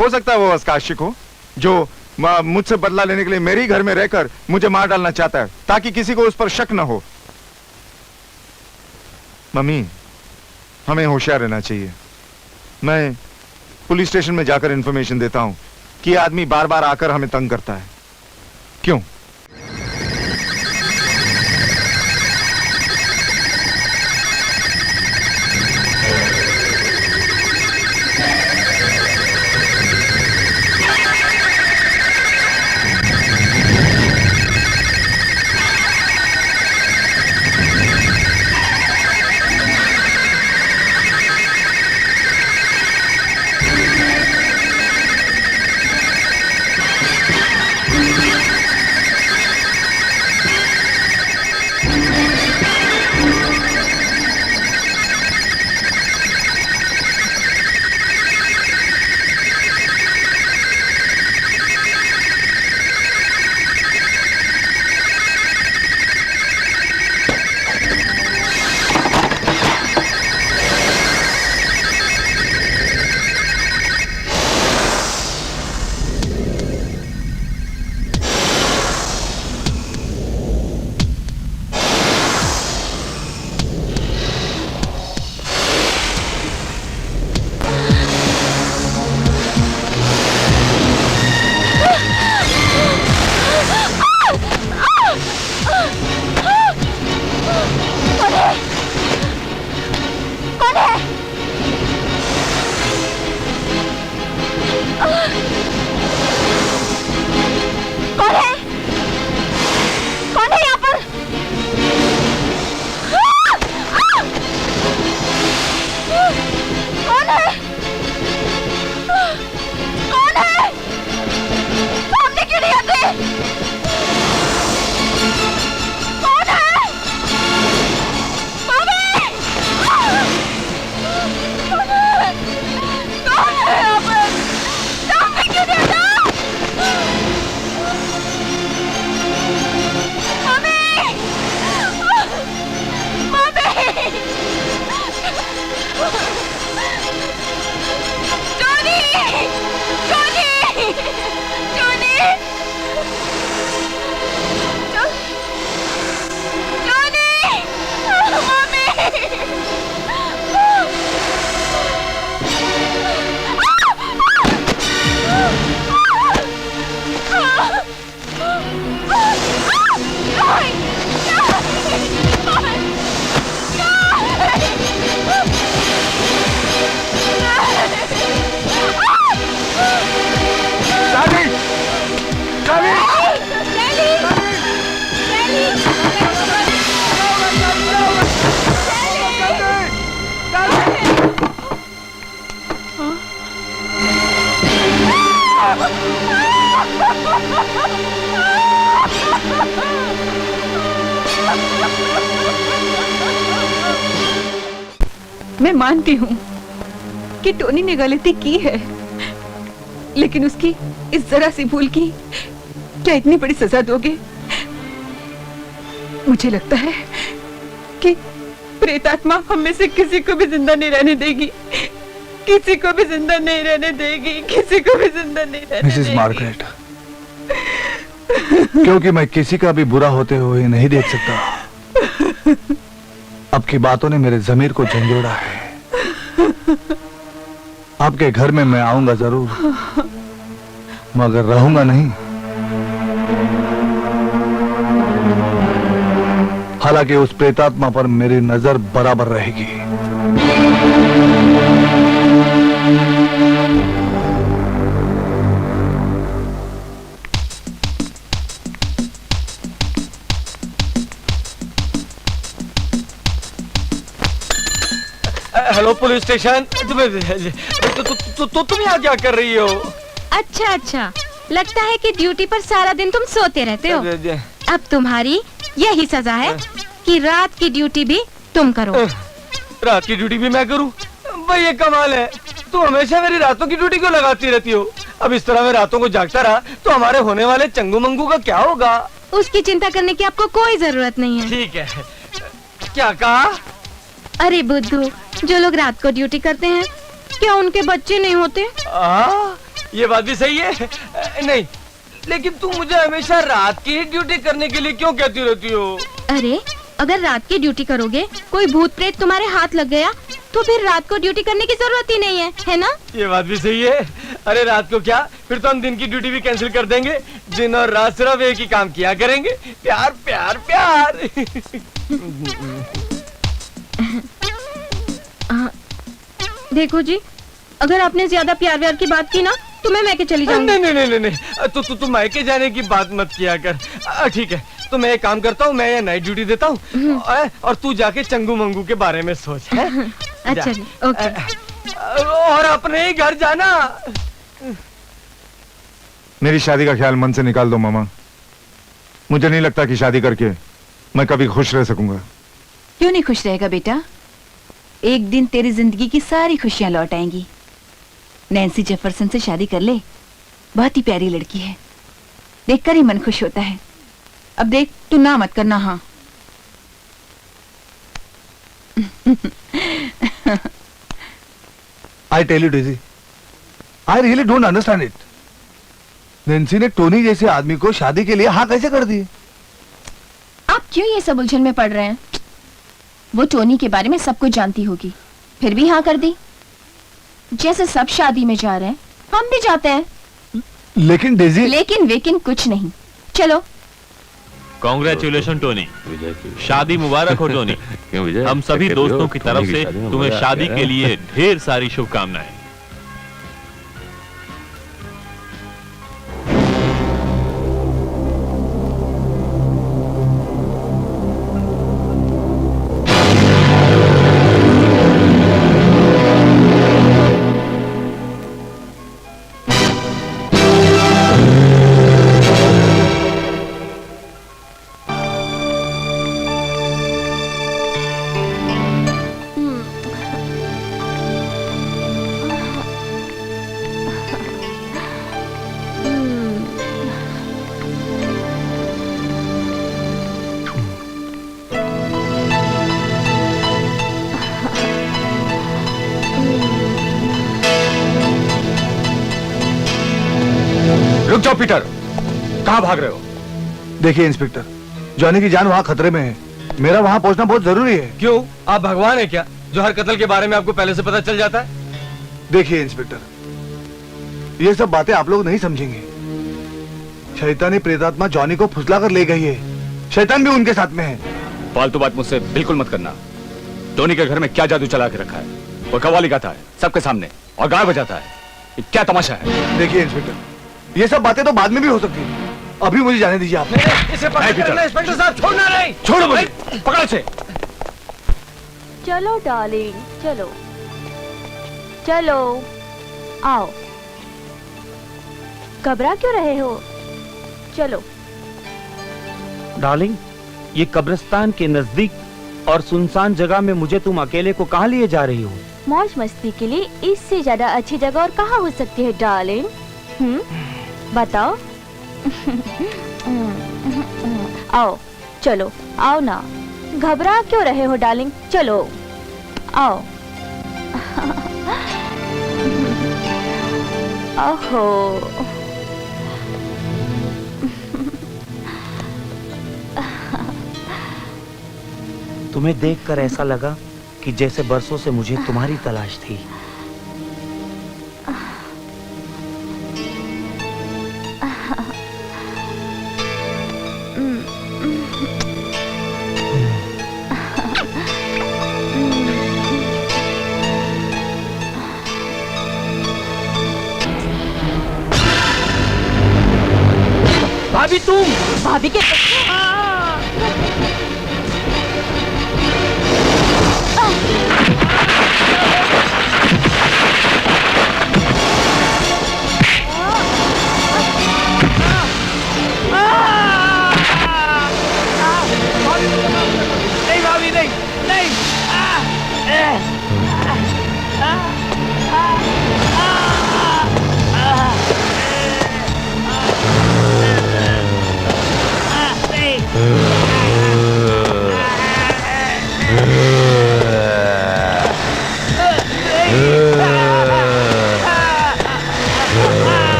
हो सकता है वो उसका आशिक हो, जो मुझसे बदला लेने के लिए मेरे घर में रहकर मुझे मार डालना चाहता है, ताकि किसी को उस पर शक न हो। मम्मी, हमें होशियार रहना चाहिए। मैं पुलिस स्टेशन में जाकर इंफॉर्मेशन देता हूं कि ये आदमी बार बार आकर हमें तंग करता है। क्यों? मैं मानती हूँ कि टोनी ने गलती की है, लेकिन उसकी इस जरा सी भूल की क्या इतनी बड़ी सजा दोगे? मुझे लगता है कि प्रेतात्मा हम में से किसी को भी जिंदा नहीं रहने देगी, किसी को भी जिंदा नहीं रहने देगी, किसी को भी जिंदा नहीं रहने मिसेस देगी। मार्गरेट, क्योंकि मैं किसी का भी बुरा होते हुए नहीं देख सकता, आपकी बातों ने मेरे जमीर को झंझोड़ा है। आपके घर में मैं आऊंगा जरूर, मगर रहूंगा नहीं। हालांकि उस प्रेतात्मा पर मेरी नजर बराबर रहेगी। Hello police station. तुम यहाँ क्या कर रही हो? अच्छा अच्छा, लगता है कि ड्यूटी पर सारा दिन तुम सोते रहते हो। अब तुम्हारी यही सजा है कि रात की ड्यूटी भी तुम करो। रात की ड्यूटी भी मैं करूं? भाई ये कमाल है, तू हमेशा मेरी रातों की ड्यूटी क्यों लगाती रहती हो? अब इस तरह मैं रातों को जागता रहा तो हमारे होने वाले चंगू मंगू का क्या होगा? उसकी चिंता करने की आपको कोई जरूरत नहीं है। ठीक है, क्या कहा? अरे बुद्धू, जो लोग रात को ड्यूटी करते हैं क्या उनके बच्चे नहीं होते? ये बात भी सही है। नहीं, लेकिन तू मुझे हमेशा रात की ड्यूटी करने के लिए क्यों कहती रहती हो? अरे अगर रात की ड्यूटी करोगे, कोई भूत प्रेत तुम्हारे हाथ लग गया तो फिर रात को ड्यूटी करने की जरूरत ही नहीं है ना? ये बात भी सही है। अरे रात को क्या, फिर तो हम दिन की ड्यूटी भी कैंसिल कर देंगे। दिन और रात सिर्फ एक ही काम किया करेंगे, प्यार प्यार प्यार। देखो जी, अगर आपने ज्यादा प्यार व्यार की बात की ना तो मैं मैके चली जाऊंगी। नहीं, तू मायके जाने की बात मत किया कर। ठीक है, तो मैं एक काम करता हूँ, मैं ये नाइट ड्यूटी देता हूँ और तू जाके चंगू मंगू के बारे में सोच। अच्छा जी, ओके। और अपने ही घर जाना। मेरी शादी का ख्याल मन से निकाल दो मामा। मुझे नहीं लगता कि शादी करके मैं कभी खुश रह सकूंगा। क्यों नहीं खुश रहेगा बेटा? एक दिन तेरी जिंदगी की सारी खुशियां लौट आएंगी। नैन्सी जेफरसन से शादी कर ले, बहुत ही प्यारी लड़की है, देखकर ही मन खुश होता है। अब देख, तू ना मत करना। हाँ I tell you, Daisy, I really don't understand it. Nancy ने टोनी जैसे आदमी को शादी के लिए हाँ कैसे कर दी? आप क्यों ये सब उलझन में पड़ रहे हैं? वो टोनी के बारे में सब कुछ जानती होगी, फिर भी हाँ कर दी। जैसे सब शादी में जा रहे हैं, हम भी जाते हैं। लेकिन डेजी, लेकिन वेकिन कुछ नहीं। चलो। कांग्रेचुलेशन टोनी, शादी मुबारक हो टोनी। हम सभी दोस्तों की तरफ से तुम्हें शादी के लिए ढेर सारी शुभकामनाएं। रुक जाओ पीटर, कहां भाग रहे हो? देखिए इंस्पेक्टर, जॉनी की जान वहाँ खतरे में है, मेरा वहाँ पहुँचना बहुत जरूरी है। क्यों, आप भगवान है क्या जो हर कत्ल के बारे में आपको पहले से पता चल जाता है? देखिए इंस्पेक्टर, ये सब बातें आप लोग नहीं समझेंगे। शैतानी प्रेतात्मा जॉनी को फुसला कर ले गई है, शैतान भी उनके साथ में है। फालतू बात मुझसे बिल्कुल मत करना। टोनी के घर में क्या जादू चला के रखा है? वो कव्वाली गाता है सबके सामने और गाय बजाता है, ये क्या तमाशा है? देखिए इंस्पेक्टर, ये सब बातें तो बाद में भी हो सकती है, अभी मुझे जाने दीजिए आप। इसे पकड़ना इंस्पेक्टर साहब, छोड़ना नहीं। छोड़ो मुझे, पकड़ से। चलो डार्लिंग, चलो चलो, आओ। घबरा क्यों रहे हो? चलो। डार्लिंग, ये कब्रिस्तान के नजदीक और सुनसान जगह में मुझे तुम अकेले को कहाँ लिए जा रही हो? मौज मस्ती के लिए इससे ज्यादा अच्छी जगह और कहाँ हो सकती है डार्लिंग? बताओ। आओ, चलो, आओ ना। घबरा क्यों रहे हो डार्लिंग? चलो, आओ। ओहो, तुम्हें देखकर ऐसा लगा कि जैसे बरसों से मुझे तुम्हारी तलाश थी। भाभी तुम! भाभी के नहीं भाभी, नहीं, नहीं।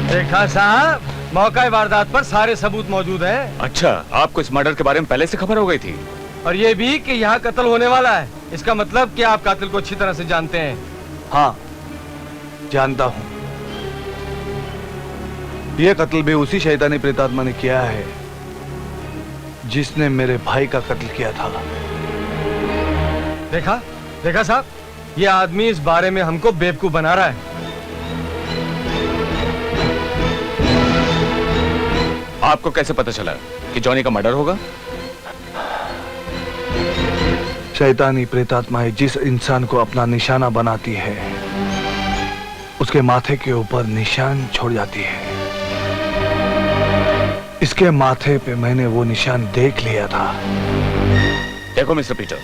देखा साहब, मौका वारदात पर सारे सबूत मौजूद हैं। अच्छा, आपको इस मर्डर के बारे में पहले से खबर हो गई थी? और ये भी कि यहाँ कत्ल होने वाला है। इसका मतलब कि आप कातिल को अच्छी तरह से जानते हैं। हाँ, जानता हूँ। यह कत्ल भी उसी शैतानी प्रेतात्मा ने किया है जिसने मेरे भाई का कत्ल किया था। देखा, देखा साहब, ये आदमी इस बारे में हमको बेवकूफ बना रहा है। आपको कैसे पता चला कि जॉनी का मर्डर होगा? शैतानी प्रेतात्माएं जिस इंसान को अपना निशाना बनाती है उसके माथे के ऊपर निशान छोड़ जाती है। इसके माथे पे मैंने वो निशान देख लिया था। देखो मिस्टर पीटर,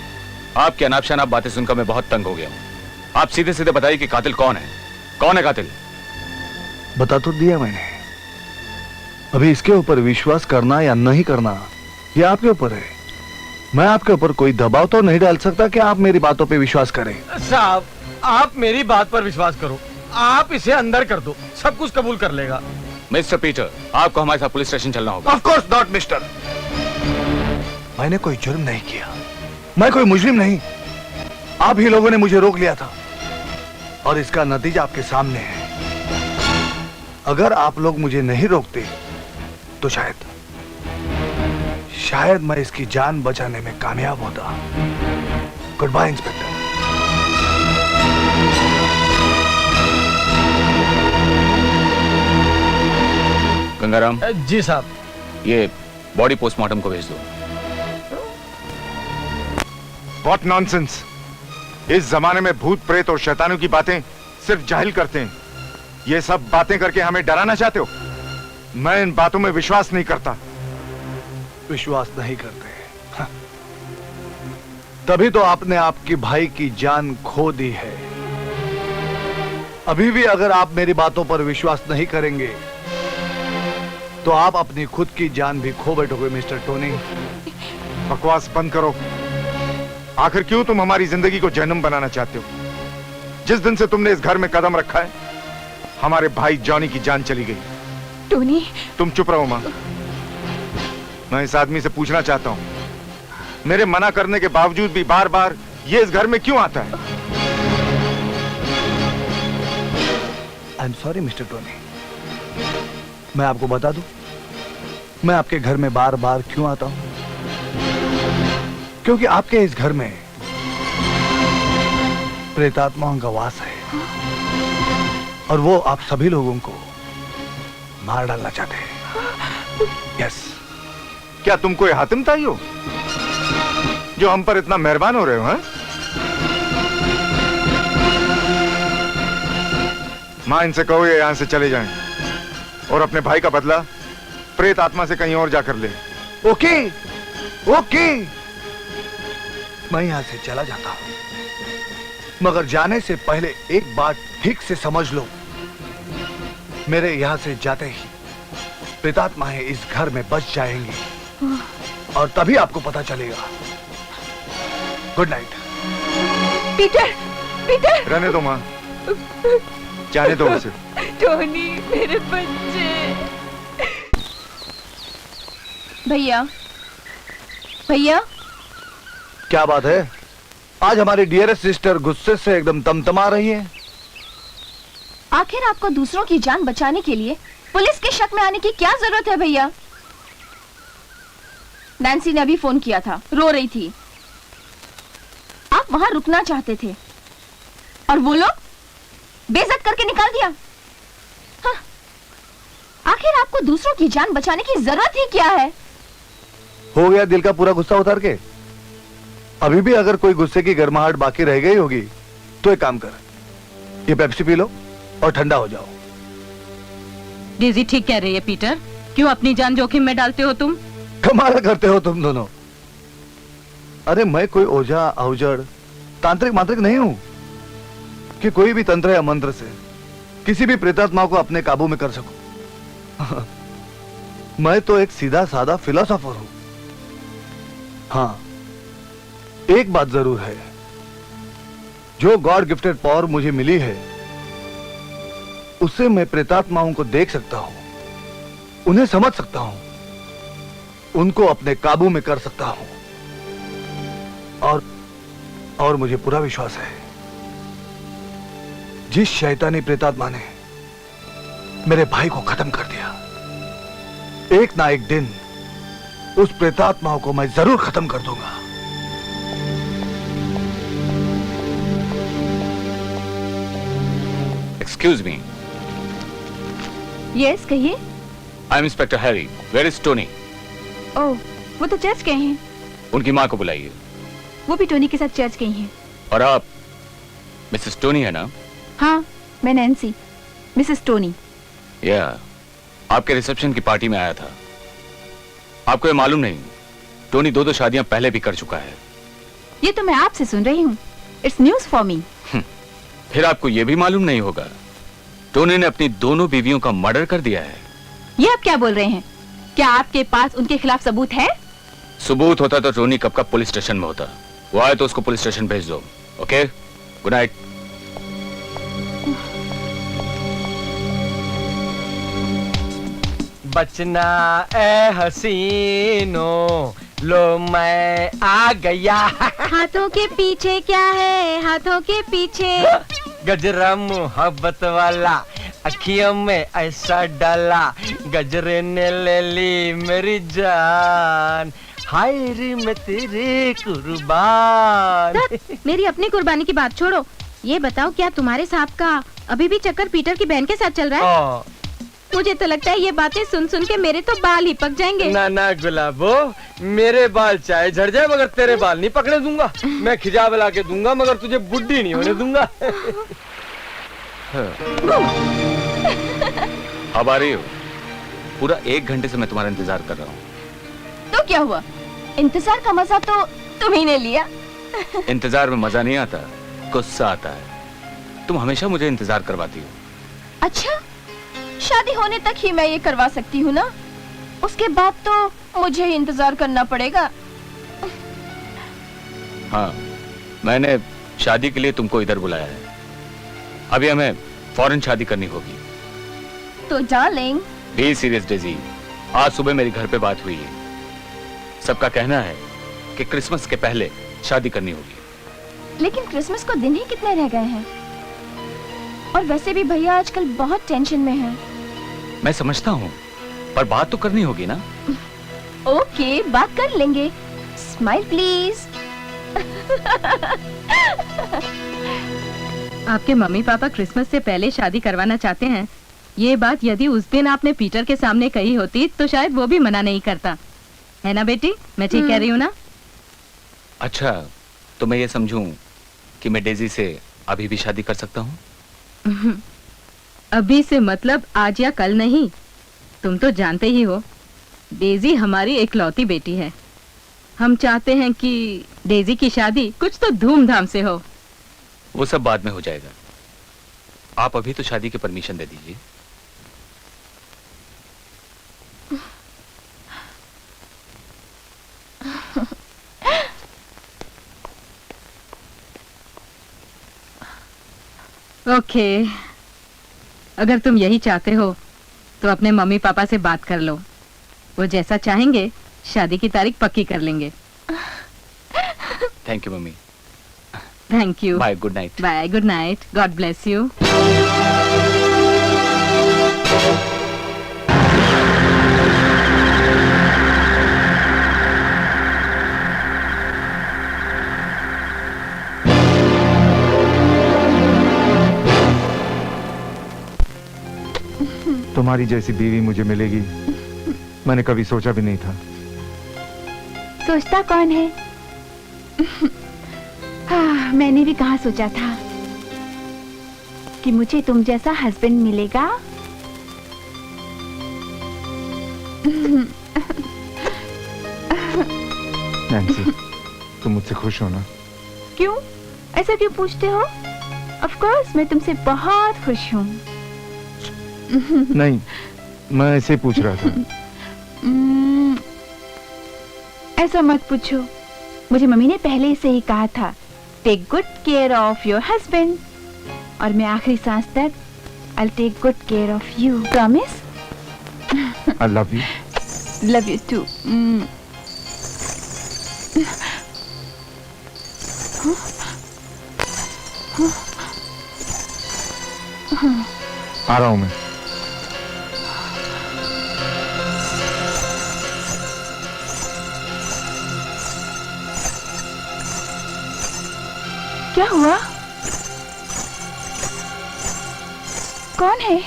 आपकी अनाप शनाप बातें सुनकर मैं बहुत तंग हो गया हूँ। आप सीधे सीधे बताइए कि कातिल कौन है? कौन है कातिल? बता तो दिया मैंने। अभी इसके ऊपर विश्वास करना या नहीं करना ये आपके ऊपर है। मैं आपके ऊपर कोई दबाव तो नहीं डाल सकता कि आप मेरी बातों पे विश्वास करें। साहब, आप मेरी बात पर विश्वास करो। आप इसे अंदर कर दो, सब कुछ कबूल कर लेगा। मिस्टर पीटर, आपको हमारे साथ पुलिस स्टेशन चलना होगा। Of course not mister. मैंने कोई जुर्म नहीं किया, मैं कोई मुजरिम नहीं। आप ही लोगों ने मुझे रोक लिया था और इसका नतीजा आपके सामने है। अगर आप लोग मुझे नहीं रोकते तो शायद मैं इसकी जान बचाने में कामयाब होता। Good bye inspector. गंगाराम। जी साहब। ये बॉडी पोस्टमार्टम को भेज दो। What nonsense! इस जमाने में भूत प्रेत और शैतानों की बातें सिर्फ जाहिल करते हैं। ये सब बातें करके हमें डराना चाहते हो? मैं इन बातों में विश्वास नहीं करता। विश्वास नहीं करते? हाँ। तभी तो आपने आपके भाई की जान खो दी है। अभी भी अगर आप मेरी बातों पर विश्वास नहीं करेंगे तो आप अपनी खुद की जान भी खो बैठोगे मिस्टर टोनी। बकवास बंद करो। आखिर क्यों तुम हमारी जिंदगी को जहन्नुम बनाना चाहते हो? जिस दिन से तुमने इस घर में कदम रखा है हमारे भाई जॉनी की जान चली गई। टोनी, तुम चुप रहो मां। मैं इस आदमी से पूछना चाहता हूं, मेरे मना करने के बावजूद भी बार बार ये इस घर में क्यों आता है? I am sorry mister Tony. मैं आपको बता दूं, मैं आपके घर में बार बार क्यों आता हूं? क्योंकि आपके इस घर में प्रेतात्माओं का वास है। और वो आप सभी लोगों को मार डालना चाहते हैं। यस। क्या तुम कोई हातिम ताई हो जो हम पर इतना मेहरबान हो रहे हो? हैं? मां, इनसे कहो ये यहां से चले जाएं और अपने भाई का बदला प्रेत आत्मा से कहीं और जाकर ले। ओके ओके, मैं यहां से चला जाता हूं, मगर जाने से पहले एक बात ठीक से समझ लो। मेरे यहां से जाते ही प्रेतात्माएं इस घर में बच जाएंगी और तभी आपको पता चलेगा। Good night. Peter, Peter. रहने दो मां, जाने दो उसे। टोनी, मेरे बच्चे। भैया, भैया। क्या बात है? आज हमारी डियरेस्ट सिस्टर गुस्से से एकदम तमतमा रही है। आखिर आपको दूसरों की जान बचाने के लिए पुलिस के शक में आने की क्या जरूरत है भैया? नैन्सी ने अभी फोन किया था, रो रही थी। आप वहां रुकना चाहते थे और वो लोग बेइज्जत करके निकाल दिया। हाँ। आखिर आपको दूसरों की जान बचाने की जरूरत ही क्या है? हो गया दिल का पूरा गुस्सा उतार के? अभी भी अगर कोई गुस्से की गर्माहट बाकी रह गई होगी तो एक काम कर, ये पेप्सी पी लो और ठंडा हो जाओ। डेजी ठीक कह रही है पीटर, क्यों अपनी जान जोखिम में डालते हो तुम? कमाल करते हो तुम दोनों। अरे मैं कोई ओझा औजड़ तांत्रिक मांत्रिक नहीं हूं कि कोई भी तंत्र या मंत्र से किसी भी प्रेतात्मा को अपने काबू में कर सकूं। मैं तो एक सीधा साधा फिलोसोफर हूं। हाँ, एक बात जरूर है, जो गॉड गिफ्टेड पावर मुझे मिली है उससे मैं प्रेतात्माओं को देख सकता हूं, उन्हें समझ सकता हूं, उनको अपने काबू में कर सकता हूं। और मुझे पूरा विश्वास है जिस शैतानी प्रेतात्मा ने मेरे भाई को खत्म कर दिया, एक ना एक दिन उस प्रेतात्माओं को मैं जरूर खत्म कर दूंगा। Excuse me. यस, कहिए। I am inspector Harry. Where is Tony? Oh, वो तो चर्च गए हैं। उनकी माँ को बुलाइए। वो भी टोनी के साथ चर्च गई हैं। और आप मिसेस टोनी है ना? हाँ, मैं नैन्सी, मिसेस टोनी। या, आपके रिसेप्शन की पार्टी में आया था। आपको ये मालूम नहीं, टोनी 2 शादियां पहले भी कर चुका है। ये तो मैं आपसे सुन रही हूँ। It's news for me. फिर आपको ये भी मालूम नहीं होगा, टोनी ने अपनी दोनों बीवियों का मर्डर कर दिया है। ये आप क्या बोल रहे हैं? क्या आपके पास उनके खिलाफ सबूत है? सबूत होता तो टोनी कब का पुलिस स्टेशन में होता। वो आए तो उसको पुलिस स्टेशन भेज दो। Okay, good night. बचना ए हसीनो, लो मैं आ गया। हाथों के पीछे क्या है? हाथों के पीछे गजरा मोहब्बत वाला, अखियों में ऐसा डाला, गजरे ने ले ली मेरी जान, हाय रे मैं तेरे कुर्बान। मेरी अपनी कुर्बानी की बात छोड़ो, ये बताओ क्या तुम्हारे सांप का अभी भी चक्कर पीटर की बहन के साथ चल रहा है? मुझे तो लगता है ये बातें सुन सुन के मेरे तो बाल ही पक जाएंगे। ना ना गुलाबो, मेरे बाल चाहे झड़ जाए मगर तेरे बाल नहीं पकड़ने दूंगा। मैं खिजा बला के दूंगा मगर तुझे बुड्ढी नहीं होने दूंगा। अब आ रही हो? पूरा 1 घंटे से मैं तुम्हारा इंतजार कर रहा हूँ। तो क्या हुआ? इंतजार का मजा तो तुम्ही ने लिया। इंतजार में मजा नहीं आता, गुस्सा आता है। तुम हमेशा मुझे इंतजार करवाती हो। अच्छा, शादी होने तक ही मैं ये करवा सकती हूँ ना? उसके बाद तो मुझे ही इंतजार करना पड़ेगा। हाँ, मैंने शादी के लिए तुमको इधर बुलाया है। अभी हमें फौरन शादी करनी होगी। तो डार्लिंग, बी सीरियस डेजी। आज सुबह मेरे घर पे बात हुई है। सबका कहना है कि क्रिसमस के पहले शादी करनी होगी। लेकिन क्रिसमस को दिन ही कितने रह गए हैं? और वैसे भी भैया आजकल बहुत टेंशन में हैं। मैं समझता हूँ, पर बात तो करनी होगी ना? ओके, बात कर लेंगे। Smile please. आपके मम्मी पापा क्रिसमस से पहले शादी करवाना चाहते हैं। ये बात यदि उस दिन आपने पीटर के सामने कही होती तो शायद वो भी मना नहीं करता, है ना बेटी? मैं ठीक कह रही हूँ ना? अच्छा, तो मैं ये समझूं कि मैं डेजी से अभी भी शादी कर सकता हूँ? अभी से मतलब आज या कल नहीं। तुम तो जानते ही हो, डेजी हमारी इकलौती बेटी है। हम चाहते हैं कि डेजी की शादी कुछ तो धूमधाम से हो। वो सब बाद में हो जाएगा। आप अभी तो शादी की परमिशन दे दीजिए। ओके, अगर तुम यही चाहते हो तो अपने मम्मी पापा से बात कर लो। वो जैसा चाहेंगे शादी की तारीख पक्की कर लेंगे। Thank you mummy. Thank you. Bye, good night. Bye, good night. God bless you. तुम्हारी जैसी बीवी मुझे मिलेगी मैंने कभी सोचा भी नहीं था। सोचता कौन है? हाँ, मैंने भी कहाँ सोचा था कि मुझे तुम जैसा हस्बैंड मिलेगा। नैन्सी, तुम मुझसे खुश हो ना? क्यों? ऐसा क्यों पूछते हो? ऑफ कोर्स मैं तुमसे बहुत खुश हूँ। नहीं, मैं ऐसे पूछ रहा था। ऐसा मत पूछो। मुझे मम्मी ने पहले से ही कहा था, take good care of your husband, और मैं आखिरी सांस तक I'll take good care of you. Promise? I love you. Love you too. आ रहा हूं मैं। क्या हुआ? कौन है?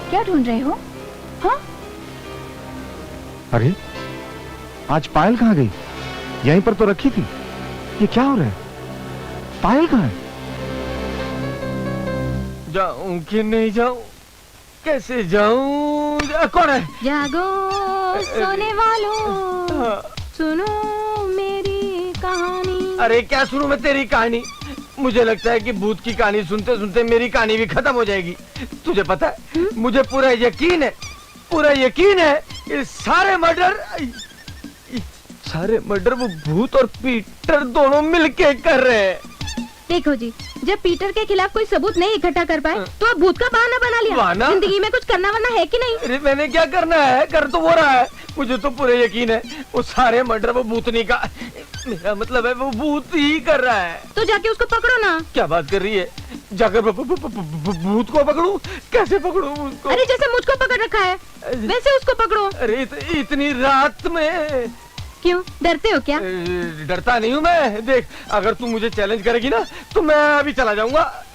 क्या ढूंढ रहे हो? हाँ? अरे, आज पायल कहाँ गई? यहीं पर तो रखी थी। ये क्या हो रहा है? पायल कहाँ है? जाऊं कि नहीं जाऊं? कैसे जाऊं? कौन है? जागो सोने वालों, सुनो मेरी कहानी। अरे क्या सुनूं मैं तेरी कहानी? मुझे लगता है कि भूत की कहानी सुनते सुनते मेरी कहानी भी खत्म हो जाएगी। तुझे पता है, मुझे पूरा यकीन है कि सारे मर्डर वो भूत और पीटर दोनों मिलके कर रहे हैं। देखो जी, जब पीटर के खिलाफ कोई सबूत नहीं इकट्ठा कर पाए तो अब भूत का बहाना बना लिया। बहाना? जिंदगी में कुछ करना वरना है कि नहीं? अरे मैंने क्या करना है? कर तो वो रहा है। मुझे तो पूरे यकीन है वो सारे मर्डर वो भूतनी का, मेरा मतलब है वो भूत ही कर रहा है। तो जाके उसको पकड़ो ना। क्या बात कर रही है? जाकर भूत को पकड़ूं? कैसे पकड़ूं उसको? अरे जैसे मुझको पकड़ रखा है वैसे उसको पकड़ो। अरे इतनी रात में क्यों डरते हो क्या? डरता नहीं हूँ मैं। देख, अगर तू मुझे चैलेंज करेगी ना तो मैं अभी चला जाऊंगा।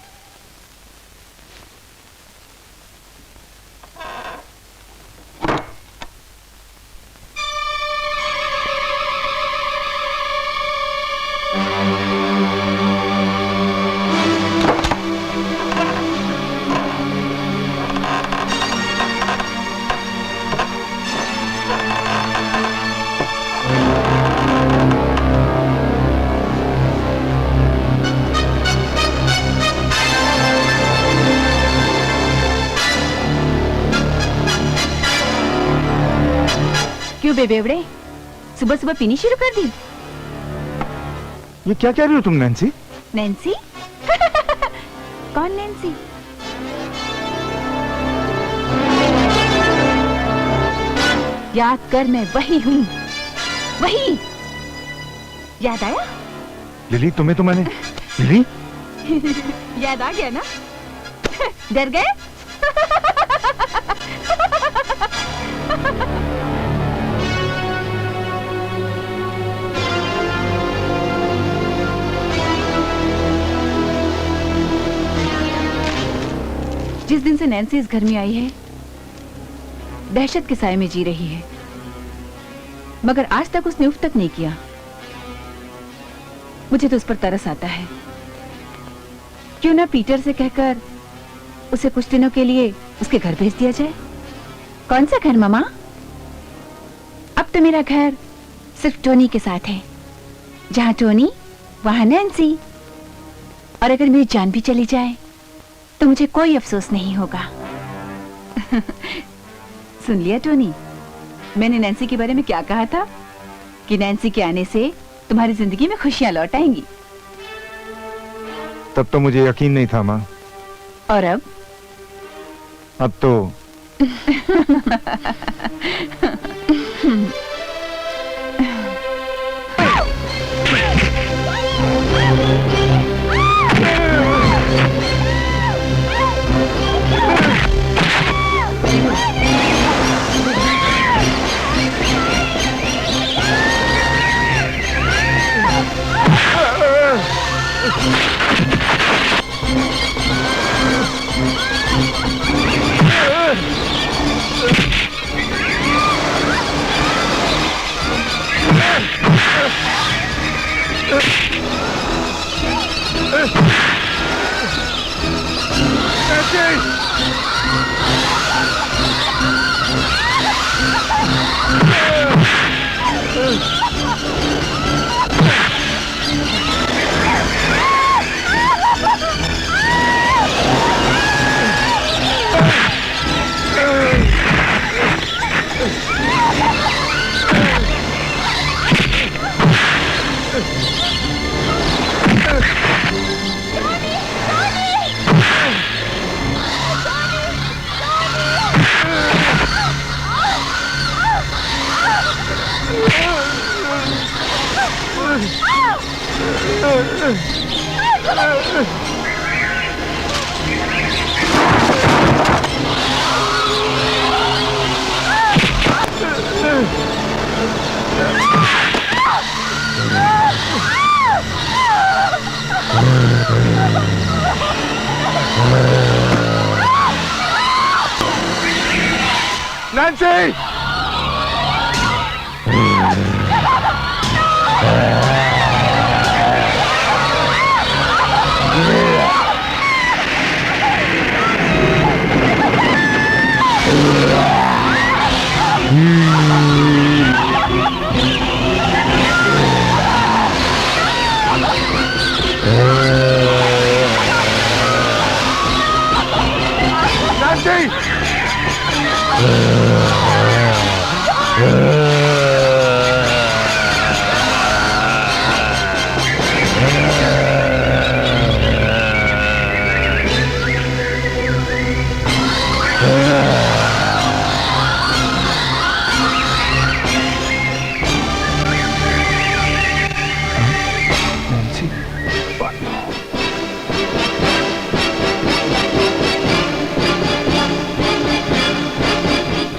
क्यों बेबेवड़े, सुबह सुबह पीनी शुरू कर दी? ये क्या कह रही हो तुम नैन्सी? नैन्सी? कौन नैन्सी? याद कर, मैं वही हूँ, वही याद आया? लिली, तुम्हें तो मैंने लिली याद आ गया ना? डर गए? जिस दिन से नैन्सी इस घर में आई है, दहशत के साए में जी रही है, मगर आज तक उसने उफ तक नहीं किया। मुझे तो उस पर तरस आता है। क्यों ना पीटर से कहकर उसे कुछ दिनों के लिए उसके घर भेज दिया जाए। कौन सा घर मामा? अब तो मेरा घर सिर्फ टोनी के साथ है। जहां टोनी वहां नैन्सी। और अगर मेरी जान भी चली जाए तो मुझे कोई अफसोस नहीं होगा। सुन लिया टोनी, मैंने नैन्सी के बारे में क्या कहा था? कि नैन्सी के आने से तुम्हारी जिंदगी में खुशियां लौट आएंगी। तब तो मुझे यकीन नहीं था माँ। और अब तो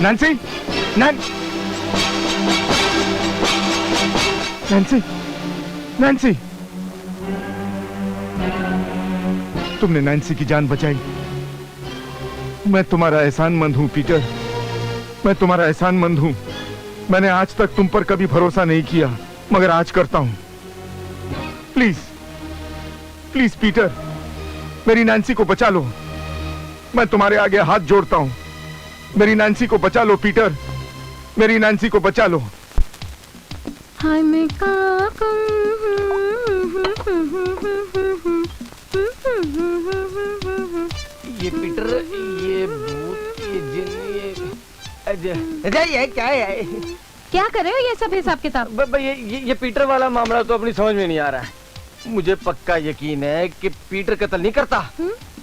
नैन्सी! नैन्सी, नैन्सी, नैन्सी, तुमने नैन्सी की जान बचाई। मैं तुम्हारा एहसानमंद हूं पीटर, मैं तुम्हारा एहसानमंद हूं। मैंने आज तक तुम पर कभी भरोसा नहीं किया, मगर आज करता हूं। प्लीज, प्लीज पीटर, मेरी नैन्सी को बचा लो। मैं तुम्हारे आगे हाथ जोड़ता हूं। मेरी नैन्सी को बचा लो पीटर, मेरी नैन्सी को बचा लो। हाय मैं ये पीटर, ये भूत, ये जिन, ये क्या है? क्या कर रहे हो ये सब हिसाब किताब? ये पीटर वाला मामला तो अपनी समझ में नहीं आ रहा है। मुझे पक्का यकीन है कि पीटर कत्ल नहीं करता।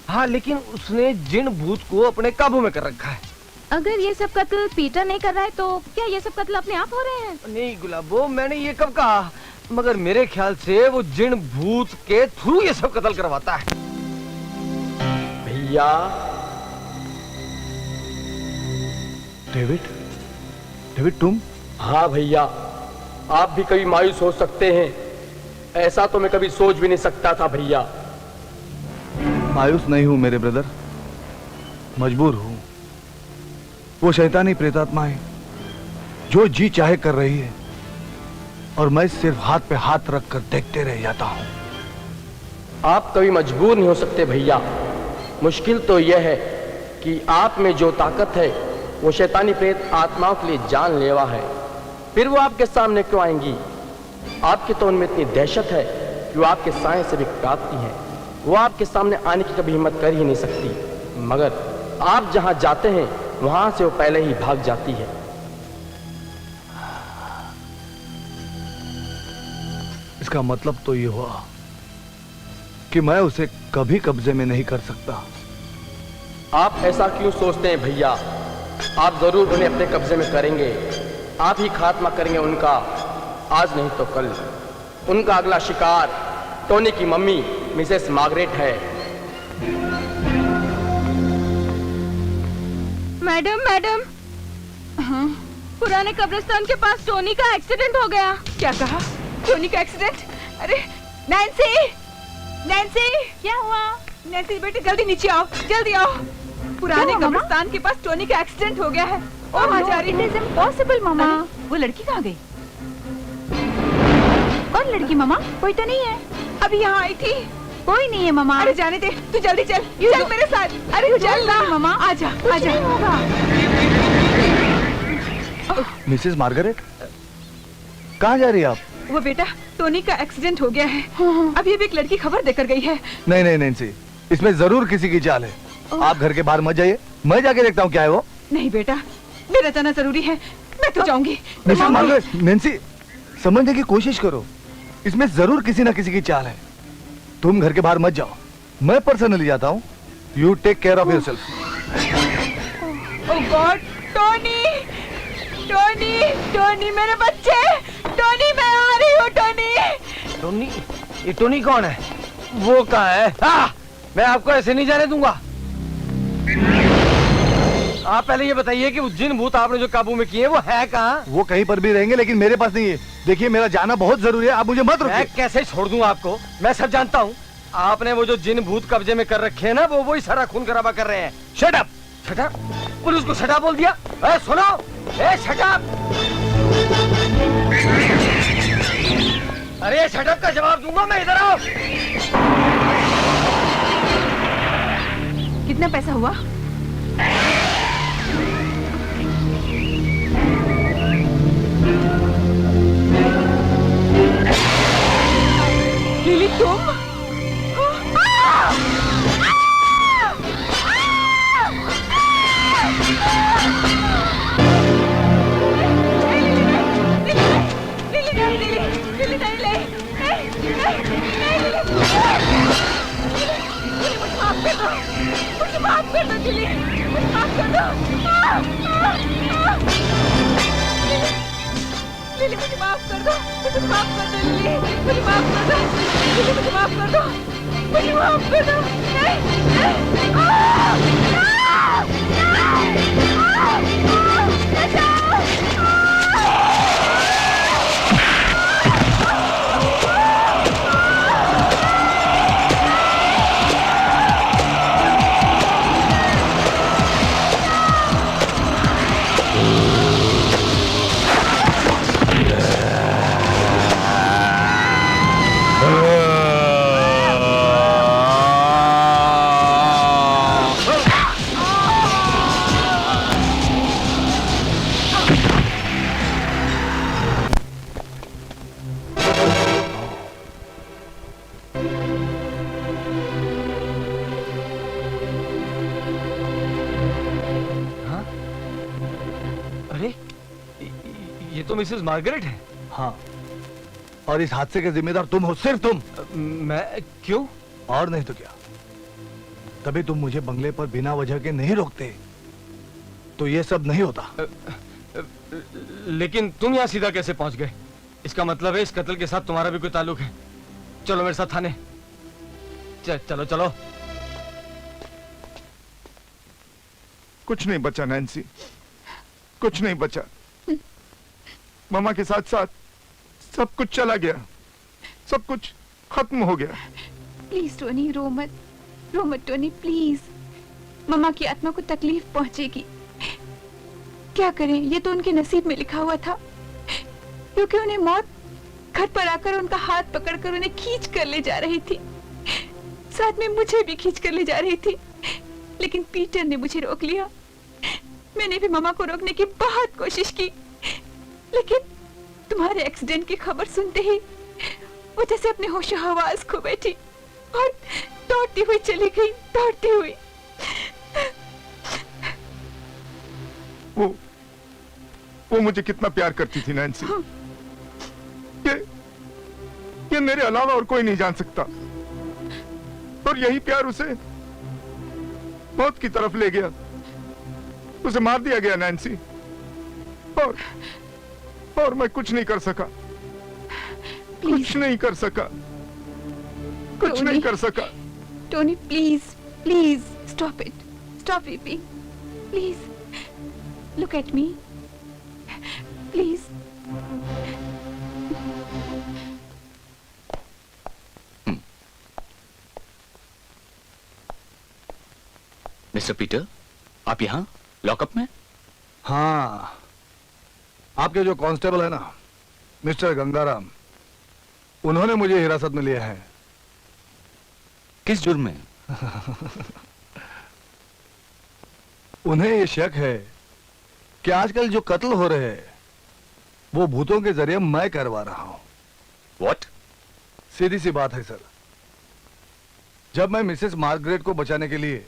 हाँ, लेकिन उसने जिन भूत को अपने काबू में कर रखा है। अगर ये सब कत्ल पीटर नहीं कर रहा है तो क्या ये सब कत्ल अपने आप हो रहे हैं? नहीं गुलाबो, मैंने ये कब कहा? मगर मेरे ख्याल से वो जिन भूत के थ्रू ये सब कत्ल करवाता है। भैया डेविड, डेविड तुम? हाँ भैया, आप भी कभी मायूस हो सकते हैं, ऐसा तो मैं कभी सोच भी नहीं सकता था भैया। मायूस नहीं हूं मेरे ब्रदर, मजबूर हूं। वो शैतानी प्रेतात्माएं जो जी चाहे कर रही है और मैं सिर्फ हाथ पे हाथ रखकर देखते रह जाता हूं। आप कभी मजबूर नहीं हो सकते भैया। मुश्किल तो यह है कि आप में जो ताकत है वो शैतानी प्रेत आत्माओं के लिए जानलेवा है। फिर वो आपके सामने क्यों आएंगी? आपके तो उनमें इतनी दहशत है कि वो आपके साए से भी कांपती हैं। वो आपके सामने आने की कभी हिम्मत कर ही नहीं सकती, मगर आप जहां जाते हैं वहां से वो पहले ही भाग जाती है। इसका मतलब तो ये हुआ कि मैं उसे कभी कब्जे में नहीं कर सकता। आप ऐसा क्यों सोचते हैं भैया? आप जरूर उन्हें अपने कब्जे में करेंगे। आप ही खात्मा करेंगे उनका, आज नहीं तो कल। उनका अगला शिकार टोनी की मम्मी मिसेस मार्गरेट है। मैडम, मैडम, पुराने कब्रिस्तान के पास टोनी का एक्सीडेंट हो गया। क्या कहा? टोनी का एक्सीडेंट? अरे नैन्सी, नैन्सी, क्या हुआ? नैन्सी बेटे जल्दी नीचे आओ, जल्दी आओ। पुराने कब्रिस्तान के पास टोनी का एक्सीडेंट हो गया है। और वहाँ जा रही है। इट इज इम्पॉसिबल मामा। वो लड़की कहाँ गई? कौन लड़की मामा? कोई तो नहीं है। अभी यहाँ आई थी। कोई नहीं है मामा। अरे जाने दे, तू जल्दी चल, चल मेरे साथ। अरे चल ना मामा, आजा, आजा। मिसेस मार्गरेट, कहाँ जा रही है आप? वो बेटा, टोनी का एक्सीडेंट हो गया है। अभी एक लड़की खबर देकर गई है। नहीं नहीं नैन्सी, इसमें जरूर किसी की चाल है। आप घर के बाहर मत जाइए, मैं जाके देखता हूँ क्या है वो। नहीं बेटा, मेरा जाना जरूरी है, मैं तो जाऊंगी। मिसेस मार्गरेट, नैन्सी समझने की कोशिश करो, इसमें जरूर किसी ना किसी की चाल है। तुम घर के बाहर मत जाओ, मैं पर्सनली जाता हूँ। You take care of yourself. Oh God, Tony, Tony, Tony मेरे बच्चे, टोनी मैं आ रही हूँ। Tony, Tony? ये टोनी कौन है? वो कहाँ है? मैं आपको ऐसे नहीं जाने दूंगा। आप पहले ये बताइए कि वो जिन भूत आपने जो काबू में किए वो है कहाँ? वो कहीं पर भी रहेंगे, लेकिन मेरे पास नहीं है। देखिए मेरा जाना बहुत जरूरी है, आप मुझे मत रोकिए। मैं कैसे छोड़ दूं आपको? मैं सब जानता हूँ। आपने वो जो जिन भूत कब्जे में कर रखे हैं ना, वो वही सारा खून खराबा कर रहे हैं। Shut up! Shut up! Police को शट अप बोल दिया? सुनो, शट अप! अरे शट अप का जवाब दूंगा मैं, इधर आओ। कितना पैसा हुआ? लिली तुम? मुझे माफ कर दो लिली, मुझे माफ कर दो। लिली मुझे माफ कर दो, मुझे माफ कर दो लिली, मुझे माफ कर दो लिली, मुझे माफ कर दो, मुझे माफ कर दो। ये तो मिसेस मार्गरेट है। हाँ, और इस हादसे के जिम्मेदार तुम हो, सिर्फ तुम। मैं? क्यों? और नहीं तो क्या, तभी तुम मुझे बंगले पर बिना वजह के नहीं रोकते, तो ये सब नहीं होता। लेकिन तुम यहाँ सीधा कैसे पहुंच गए? इसका मतलब है इस कत्ल के साथ तुम्हारा भी कोई ताल्लुक है। चलो मेरे साथ थाने। चलो चलो। कुछ नहीं बचा नैन्सी, कुछ नहीं बचा। मामा के साथ साथ सब कुछ चला गया, सब कुछ खत्म हो गया। प्लीज टोनी, रो मत टोनी, प्लीज। मम्मा की आत्मा को तकलीफ पहुंचेगी। क्या करें, ये तो उनके नसीब में लिखा हुआ था, क्योंकि उन्हें मौत घर पर आकर उनका हाथ पकड़कर उन्हें खींच कर ले जा रही थी, साथ में मुझे भी खींच कर ले जा रही थी। लेकिन पीटर ने मुझे रोक लिया। मैंने भी मम्मा को रोकने की बहुत कोशिश की, लेकिन तुम्हारे एक्सीडेंट की खबर सुनते ही वो जैसे अपने होशो हवास खो बैठी और दौड़ती हुई चली गई, दौड़ती हुई। वो मुझे कितना प्यार करती थी नैन्सी, ये मेरे अलावा और कोई नहीं जान सकता। और यही प्यार उसे मौत की तरफ ले गया। उसे मार दिया गया नैन्सी, और मैं कुछ नहीं कर सका, कुछ नहीं कर सका, कुछ नहीं कर सका। Tony please, please stop it, stop weeping, please look at me, please. Mister Peter, आप यहाँ लॉकअप में? हाँ, आपके जो कांस्टेबल है ना, मिस्टर गंगाराम, उन्होंने मुझे हिरासत में लिया है। किस जुर्म में? उन्हें यह शक है कि आजकल जो कत्ल हो रहे हैं वो भूतों के जरिए मैं करवा रहा हूं। What? सीधी सी बात है सर। जब मैं मिसेस मार्गरेट को बचाने के लिए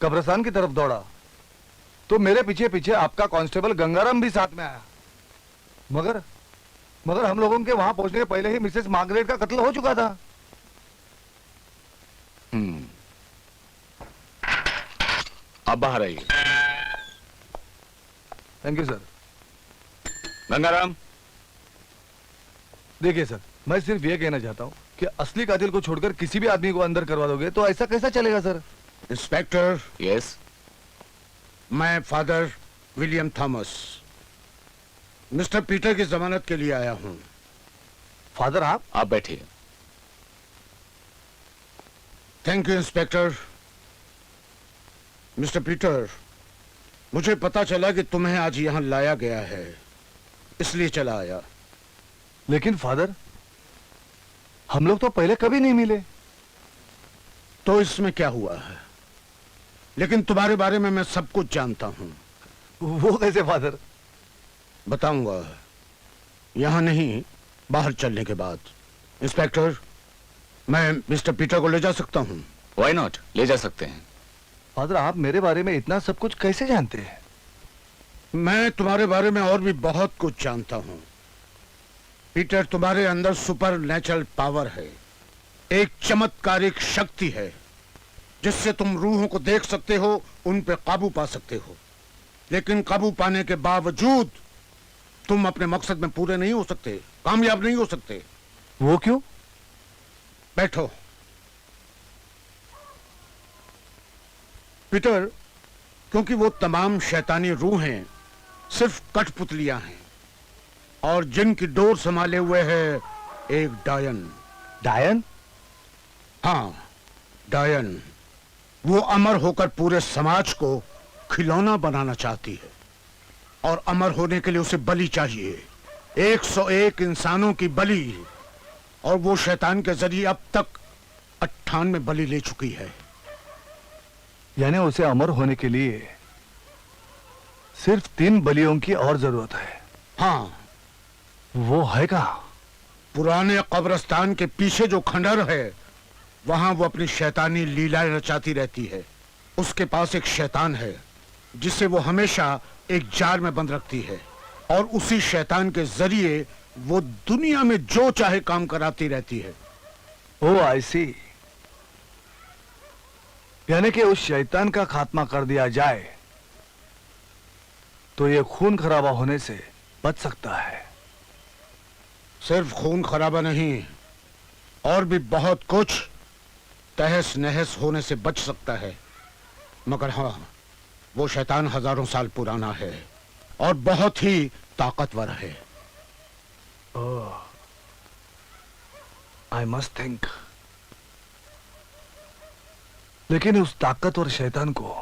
कब्रिस्तान की तरफ दौड़ा तो मेरे पीछे पीछे आपका कांस्टेबल गंगाराम भी साथ में आया, मगर हम लोगों के वहां पहुंचने के पहले ही मिसेस मार्गरेट का कत्ल हो चुका था। अब बाहर आइए। Thank you sir. गंगाराम, देखिए सर, मैं सिर्फ ये कहना चाहता हूं कि असली कातिल को छोड़कर किसी भी आदमी को अंदर करवा दोगे तो ऐसा कैसा चलेगा सर? इंस्पेक्टर। यस। मैं father William Thomas mister Peter की जमानत के लिए आया हूं। फादर आप बैठिए। Thank you inspector. Mister Peter, मुझे पता चला कि तुम्हें आज यहां लाया गया है, इसलिए चला आया। लेकिन फादर, हम लोग तो पहले कभी नहीं मिले। तो इसमें क्या हुआ है? लेकिन तुम्हारे बारे में मैं सब कुछ जानता हूं। वो कैसे फादर? बताऊंगा, यहां नहीं, बाहर चलने के बाद। इंस्पेक्टर, मैं मिस्टर पीटर को ले जा सकता हूं? व्हाई नॉट, ले जा सकते हैं। फादर, आप मेरे बारे में इतना सब कुछ कैसे जानते हैं? मैं तुम्हारे बारे में और भी बहुत कुछ जानता हूं। पीटर, तुम्हारे अंदर सुपर नेचुरल पावर है, एक चमत्कारिक शक्ति है जिससे तुम रूहों को देख सकते हो, उन पे काबू पा सकते हो। लेकिन काबू पाने के बावजूद तुम अपने मकसद में पूरे नहीं हो सकते, कामयाब नहीं हो सकते। वो क्यों? बैठो। पीटर, क्योंकि वो तमाम शैतानी रूहें सिर्फ कठपुतलियां हैं और जिनकी डोर संभाले हुए है एक डायन। डायन? हाँ, डायन। वो अमर होकर पूरे समाज को खिलौना बनाना चाहती है और अमर होने के लिए उसे बलि चाहिए, 101 इंसानों की बलि। और वो शैतान के जरिए अब तक 98 बलि ले चुकी है। यानी उसे अमर होने के लिए सिर्फ 3 बलियों की और जरूरत है। हाँ। वो है कहां? पुराने कब्रिस्तान के पीछे जो खंडर है, वहां वो अपनी शैतानी लीलाएं रचाती रहती है। उसके पास एक शैतान है जिसे वो हमेशा एक जार में बंद रखती है और उसी शैतान के जरिए वो दुनिया में जो चाहे काम कराती रहती है। ओ आई सी। यानी कि उस शैतान का खात्मा कर दिया जाए तो ये खून खराबा होने से बच सकता है। सिर्फ खून खराबा नहीं, और भी बहुत कुछ तहस नहस होने से बच सकता है। मगर हाँ, वो शैतान हजारों साल पुराना है और बहुत ही ताकतवर है। I must think. लेकिन उस ताकतवर शैतान को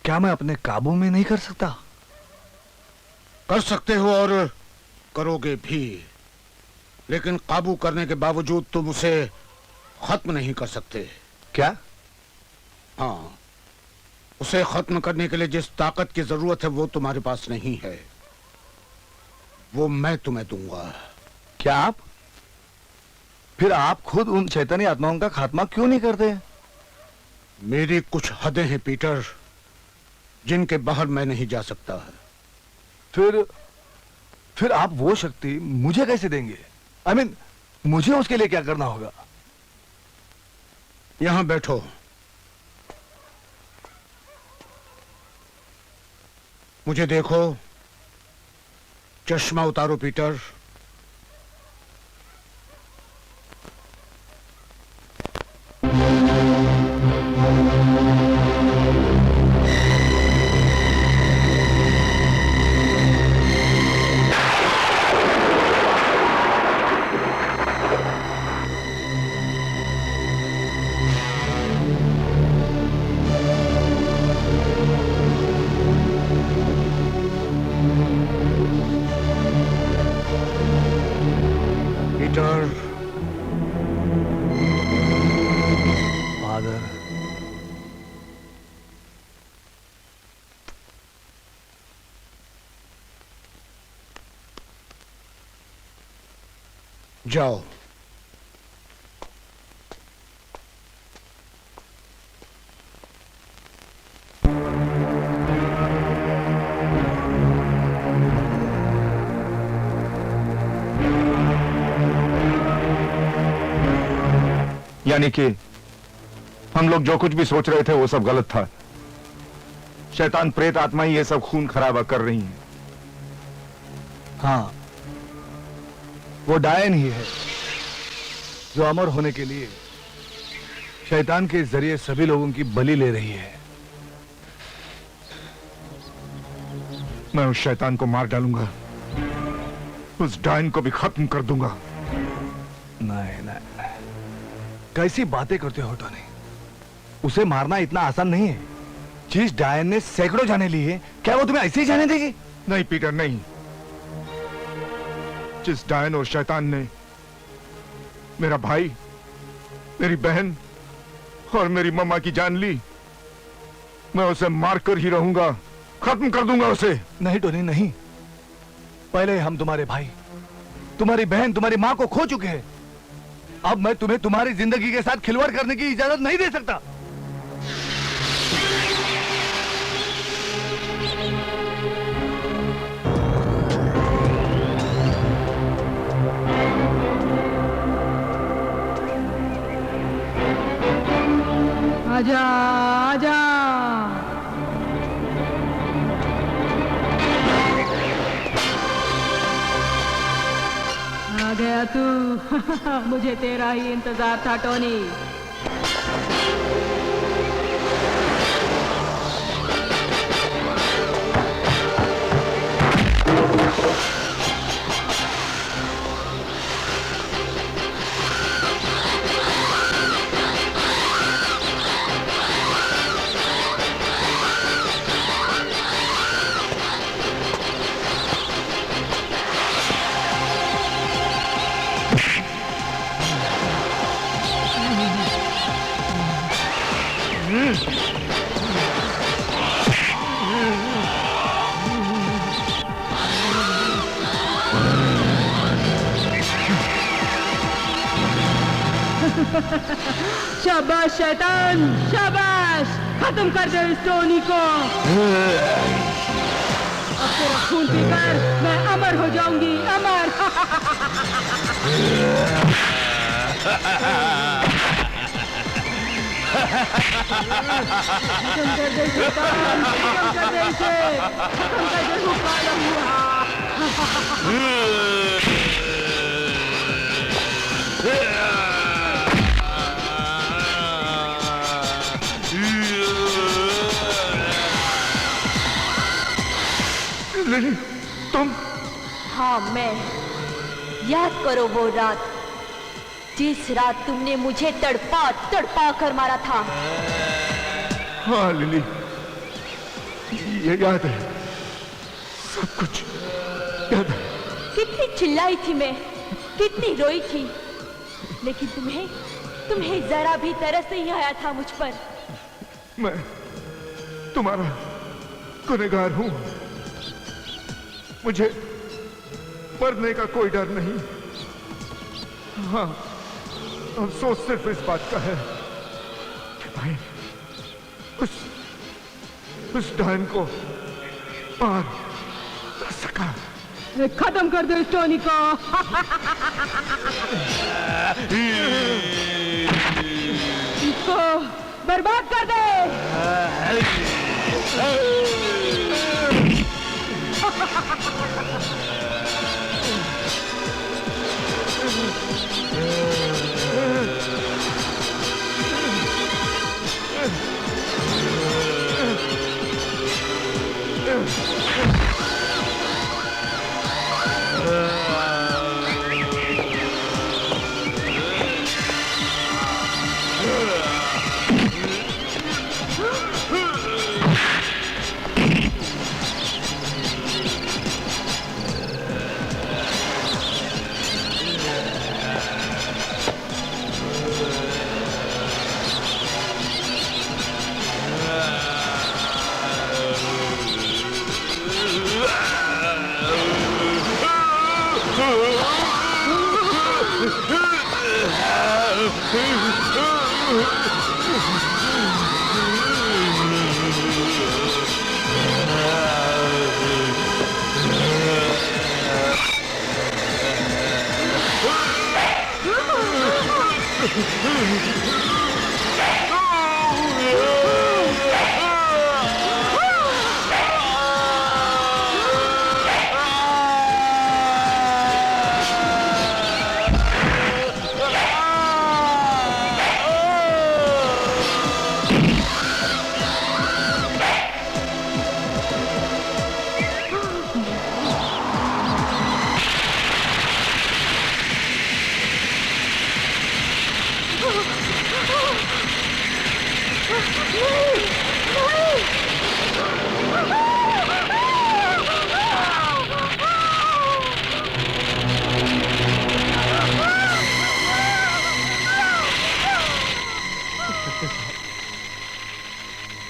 क्या मैं अपने काबू में नहीं कर सकता? कर सकते हो और करोगे भी, लेकिन काबू करने के बावजूद तुम उसे खत्म नहीं कर सकते। क्या? हाँ, उसे खत्म करने के लिए जिस ताकत की जरूरत है वो तुम्हारे पास नहीं है, वो मैं तुम्हें दूंगा। क्या आप? फिर आप खुद उन शैतानी आत्माओं का खात्मा क्यों नहीं करते? मेरी कुछ हदें हैं पीटर, जिनके बाहर मैं नहीं जा सकता। फिर आप वो शक्ति मुझे कैसे देंगे? I mean, मुझे उसके लिए क्या करना होगा? यहां बैठो। मुझे देखो। चश्मा उतारो पीटर। पीटर। फादर। जाओ। यानी कि हम लोग जो कुछ भी सोच रहे थे वो सब गलत था। शैतान प्रेत आत्मा ही ये सब खून खराबा कर रही हैं। हाँ, वो डायन ही है जो अमर होने के लिए शैतान के जरिए सभी लोगों की बलि ले रही है। मैं उस शैतान को मार डालूंगा, उस डायन को भी खत्म कर दूंगा। नहीं नहीं, कैसी बातें करते हो टोनी? उसे मारना इतना आसान नहीं है। जिस डायन ने सैकड़ों जाने ली है, क्या वो तुम्हें ऐसे ही जाने देगी? नहीं पीटर, नहीं। जिस डायन और शैतान ने मेरा भाई, मेरी बहन और मेरी मम्मा की जान ली, मैं उसे मारकर ही रहूंगा, खत्म कर दूंगा उसे। नहीं टोनी, नहीं। पहले हम तुम्हारे भाई, तुम्हारी बहन, तुम्हारी मां को खो चुके हैं। अब मैं तुम्हें तुम्हारी जिंदगी के साथ खिलवाड़ करने की इजाजत नहीं दे सकता। आजा आजा। आ गया तू। मुझे तेरा ही इंतजार था टोनी। शाबाश शैतान, शाबाश। खत्म कर दे इस टोनी को। अब तेरा खून पीकर मैं अमर हो जाऊंगी, अमर। खत्म कर दे शैतान, खत्म कर दे इसे, खत्म कर दे, हुक्का हुआ। लिली, तुम? हाँ मैं। याद करो वो रात, जिस रात तुमने मुझे तड़पा तड़पा कर मारा था। हाँ लिली, ये याद है, सब कुछ याद है। कितनी चिल्लाई थी मैं, कितनी रोई थी, लेकिन तुम्हें जरा भी तरस नहीं आया था मुझ पर। मैं तुम्हारा गुनहगार हूं, मुझे मरने का कोई डर नहीं। हाँ, अफसोस सिर्फ इस बात का है कि भाई उस डायन को मार न सका। खत्म कर दो इस टोनी को। इसको बर्बाद कर दे।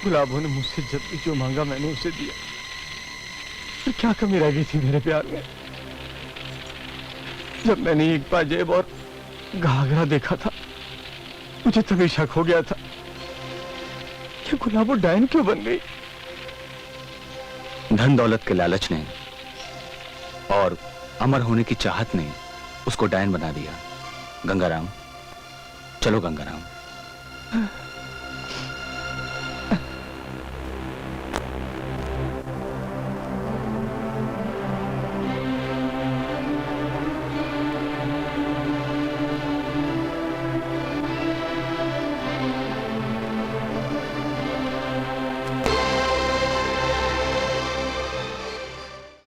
गुलाबों ने मुझसे जब भी जो मांगा मैंने उसे दिया। फिर क्या कमी रह गई थी मेरे प्यार में? जब मैंने एक पाजेब और घाघरा देखा था, मुझे तभी शक हो गया था कि गुलाबो डायन क्यों बन गई। धन दौलत के लालच ने और अमर होने की चाहत ने उसको डायन बना दिया। गंगाराम, चलो गंगाराम।